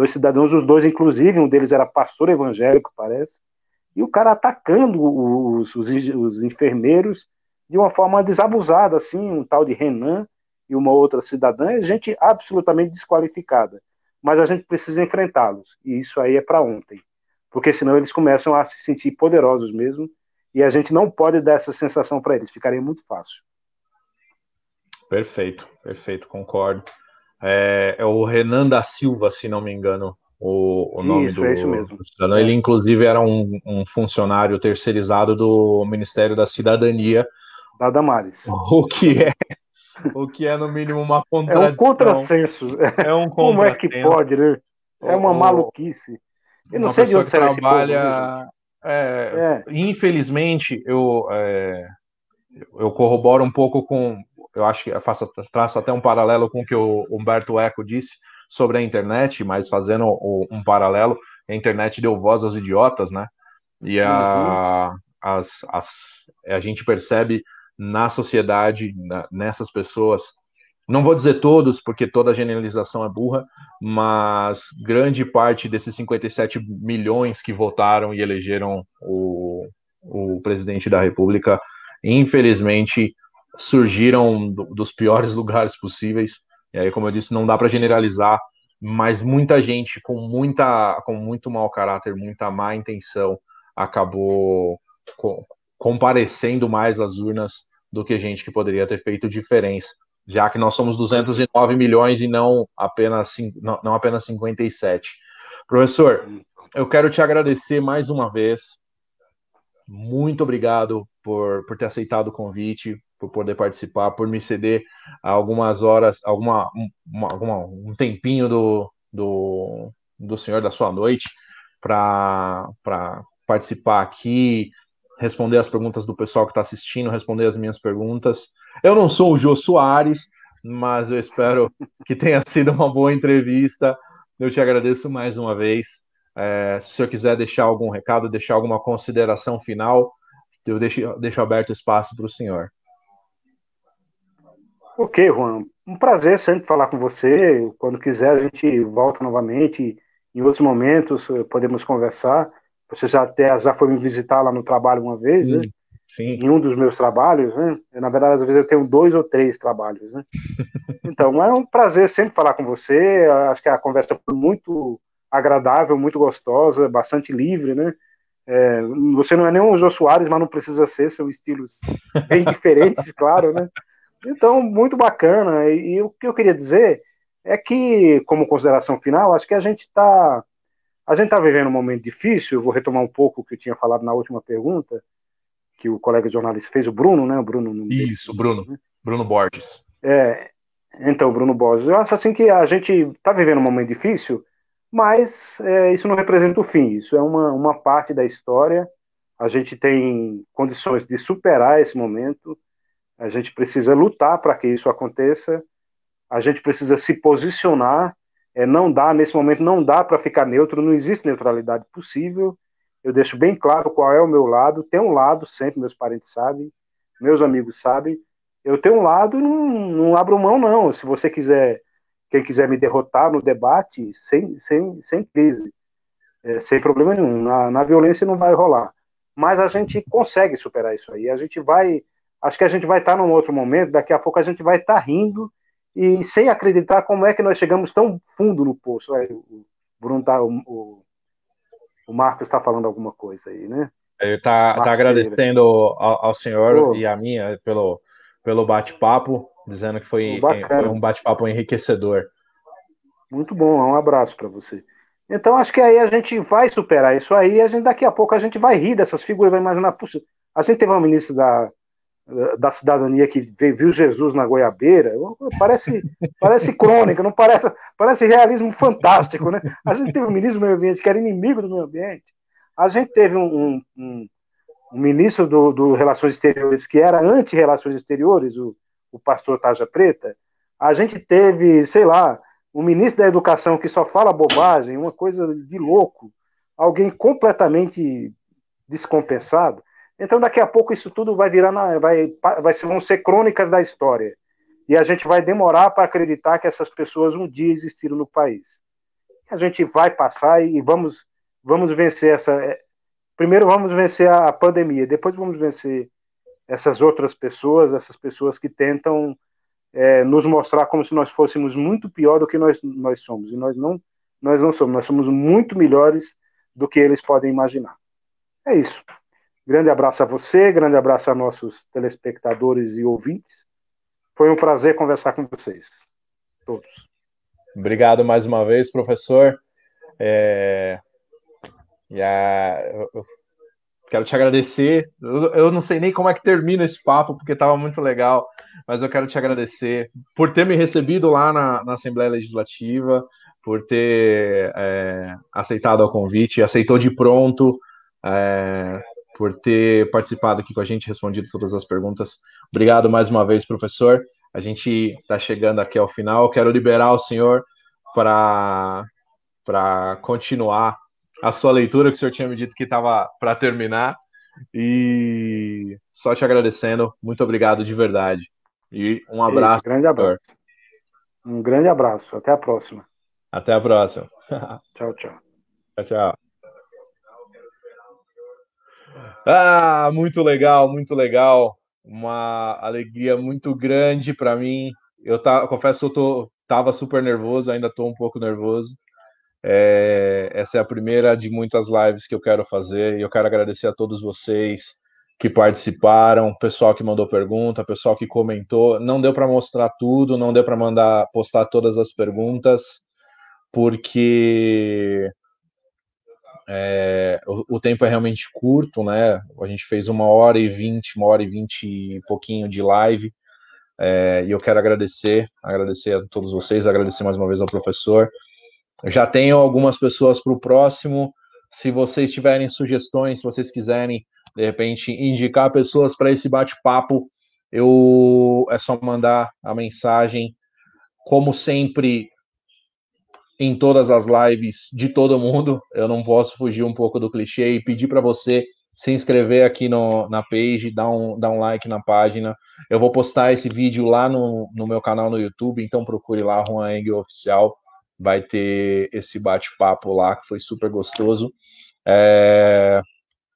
cidadãos, os dois inclusive, um deles era pastor evangélico, parece, e o cara atacando os enfermeiros de uma forma desabusada, assim, um tal de Renan e uma outra cidadã, é gente absolutamente desqualificada. Mas a gente precisa enfrentá-los, e isso aí é para ontem, porque senão eles começam a se sentir poderosos mesmo, e a gente não pode dar essa sensação para eles, ficaria muito fácil. perfeito, perfeito, concordo. É o Renan da Silva, se não me engano, o nome Isso, é isso do mesmo. cidadão. Ele, inclusive, era um funcionário terceirizado do Ministério da Cidadania, Da Damares. o que é, o que é no mínimo, uma É um contradição. contrassenso. É um Como é que contrassenso. pode, né? É uma maluquice. Eu não Uma sei de pessoa onde que será esse povo, viu, gente? trabalha. É. Infelizmente, eu corroboro um pouco com. Eu acho que eu traço até um paralelo com o que o Humberto Eco disse sobre a internet, mas fazendo um paralelo, a internet deu voz aos idiotas, né? E Uhum. a gente percebe na sociedade, nessas pessoas, não vou dizer todos, porque toda generalização é burra, mas grande parte desses 57 milhões que votaram e elegeram o presidente da República, infelizmente, surgiram dos piores lugares possíveis. E aí, como eu disse, não dá para generalizar, mas muita gente com muito mau caráter, muita má intenção, acabou comparecendo mais às urnas do que gente que poderia ter feito diferença, já que nós somos 209 milhões e não apenas 57. Professor, eu quero te agradecer mais uma vez. Muito obrigado por ter aceitado o convite, por poder participar, por me ceder algumas horas, um tempinho do senhor, da sua noite, para participar aqui, responder as perguntas do pessoal que está assistindo, responder as minhas perguntas. Eu não sou o Jô Soares, mas eu espero que tenha sido uma boa entrevista. Eu te agradeço mais uma vez. Se o senhor quiser deixar algum recado, deixar alguma consideração final, eu deixo aberto espaço para o senhor. Ok, Juan. Um prazer sempre falar com você. Quando quiser, a gente volta novamente. Em outros momentos, podemos conversar. Você já foi me visitar lá no trabalho uma vez, né? Sim. Em um dos meus trabalhos, né? Na verdade, às vezes eu tenho 2 ou 3 trabalhos, né? Então, é um prazer sempre falar com você. Acho que a conversa foi muito agradável, muito gostosa, bastante livre, né? Você não é nem o Jô Soares, mas não precisa ser, são estilos bem diferentes, claro, né? Então, muito bacana. E o que eu queria dizer é que, como consideração final, acho que a gente está vivendo um momento difícil. Eu vou retomar um pouco o que eu tinha falado na última pergunta, que o colega jornalista fez, o Bruno, né? O Bruno, o nome dele, Isso, Bruno. né? Bruno Borges. Então, Bruno Borges, eu acho assim que a gente está vivendo um momento difícil, mas isso não representa o fim, isso é uma parte da história. A gente tem condições de superar esse momento, a gente precisa lutar para que isso aconteça, a gente precisa se posicionar, não dá, nesse momento não dá para ficar neutro, não existe neutralidade possível. Eu deixo bem claro qual é o meu lado, tem um lado sempre, meus parentes sabem, meus amigos sabem, eu tenho um lado e não abro mão não, se você quiser, quem quiser me derrotar no debate, sem crise, sem problema nenhum, na violência não vai rolar, mas a gente consegue superar isso aí, acho que a gente vai estar num outro momento, daqui a pouco a gente vai estar rindo e sem acreditar como é que nós chegamos tão fundo no poço. O Bruno o Marcos está falando alguma coisa aí, né? Ele tá agradecendo ao senhor e a mim pelo bate-papo, dizendo que foi um bate-papo enriquecedor. Muito bom, um abraço para você. Então, acho que aí a gente vai superar isso aí, e daqui a pouco a gente vai rir dessas figuras, vai imaginar, puxa, a gente teve uma ministra da cidadania que viu Jesus na goiabeira, parece crônica, não parece realismo fantástico, né? A gente teve um ministro do meio ambiente que era inimigo do meio ambiente, a gente teve um ministro do Relações Exteriores que era anti-relações exteriores, o pastor Tarja Preta, a gente teve, sei lá, um ministro da Educação que só fala bobagem, uma coisa de louco, alguém completamente descompensado. Então, daqui a pouco, isso tudo vai virar, vão ser crônicas da história. E a gente vai demorar para acreditar que essas pessoas um dia existiram no país. A gente vai passar e vamos vencer essa. Primeiro, vamos vencer a pandemia, depois, vamos vencer essas outras pessoas, essas pessoas que tentam nos mostrar como se nós fôssemos muito pior do que nós somos. E nós não somos, nós somos muito melhores do que eles podem imaginar. É isso. Grande abraço a você, grande abraço a nossos telespectadores e ouvintes. Foi um prazer conversar com vocês, todos. Obrigado mais uma vez, professor. Eu quero te agradecer. Eu não sei nem como é que termina esse papo, porque estava muito legal, mas eu quero te agradecer por ter me recebido lá na Assembleia Legislativa, por ter aceitado o convite, aceitou de pronto, por ter participado aqui com a gente, respondido todas as perguntas. Obrigado mais uma vez, professor. A gente está chegando aqui ao final. Quero liberar o senhor para continuar a sua leitura, que o senhor tinha me dito que estava para terminar. E só te agradecendo. Muito obrigado de verdade. E um abraço. Grande abraço. Um grande abraço. Até a próxima. Até a próxima. Tchau, tchau. Tchau, tchau. Ah, muito legal, muito legal. Uma alegria muito grande para mim. Eu confesso que eu estava super nervoso, ainda estou um pouco nervoso. Essa é a primeira de muitas lives que eu quero fazer e eu quero agradecer a todos vocês que participaram, pessoal que mandou pergunta, pessoal que comentou. Não deu para mostrar tudo, não deu para postar todas as perguntas, porque o tempo é realmente curto, né? A gente fez 1h20, 1h20 e pouquinho de live, e eu quero agradecer a todos vocês, agradecer mais uma vez ao professor. Eu já tenho algumas pessoas para o próximo. Se vocês tiverem sugestões, se vocês quiserem, de repente, indicar pessoas para esse bate-papo, é só mandar a mensagem. Como sempre, em todas as lives de todo mundo, eu não posso fugir um pouco do clichê e pedir para você se inscrever aqui na page, dar um like na página. Eu vou postar esse vídeo lá no meu canal no YouTube, então procure lá, Juan Engel Oficial. Vai ter esse bate-papo lá, que foi super gostoso.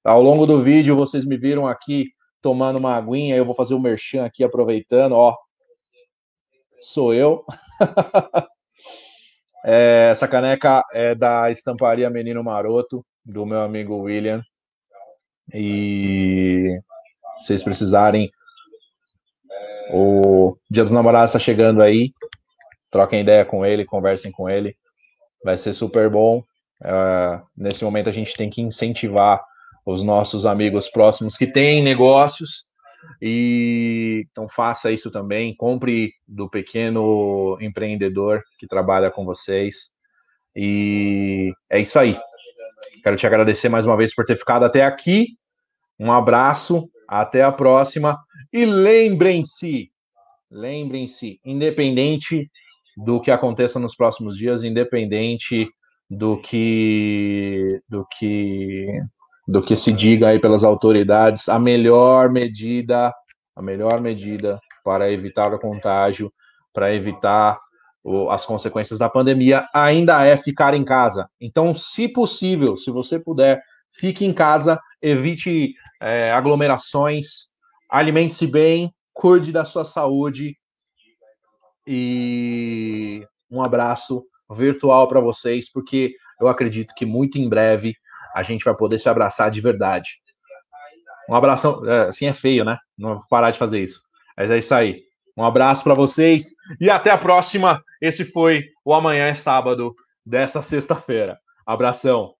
Ao longo do vídeo, vocês me viram aqui tomando uma aguinha, eu vou fazer o merchan aqui, aproveitando, ó. Sou eu. Essa caneca é da estamparia Menino Maroto, do meu amigo William. E se vocês precisarem, o Dia dos Namorados está chegando aí. troquem ideia com ele, conversem com ele, vai ser super bom. Nesse momento a gente tem que incentivar os nossos amigos próximos que têm negócios, e então faça isso também, compre do pequeno empreendedor que trabalha com vocês, e é isso aí. Quero te agradecer mais uma vez por ter ficado até aqui, um abraço, até a próxima, e lembrem-se, independente do que aconteça nos próximos dias, independente do que se diga aí pelas autoridades, a melhor medida para evitar o contágio, para evitar as consequências da pandemia, ainda é ficar em casa. Então, se possível, se você puder, fique em casa, evite aglomerações, alimente-se bem, cuide da sua saúde, e um abraço virtual para vocês, porque eu acredito que muito em breve a gente vai poder se abraçar de verdade. Um abração, assim é feio, né? Não vou parar de fazer isso. Mas é isso aí. Um abraço para vocês e até a próxima. Esse foi o Amanhã é Sábado dessa sexta-feira. Abração.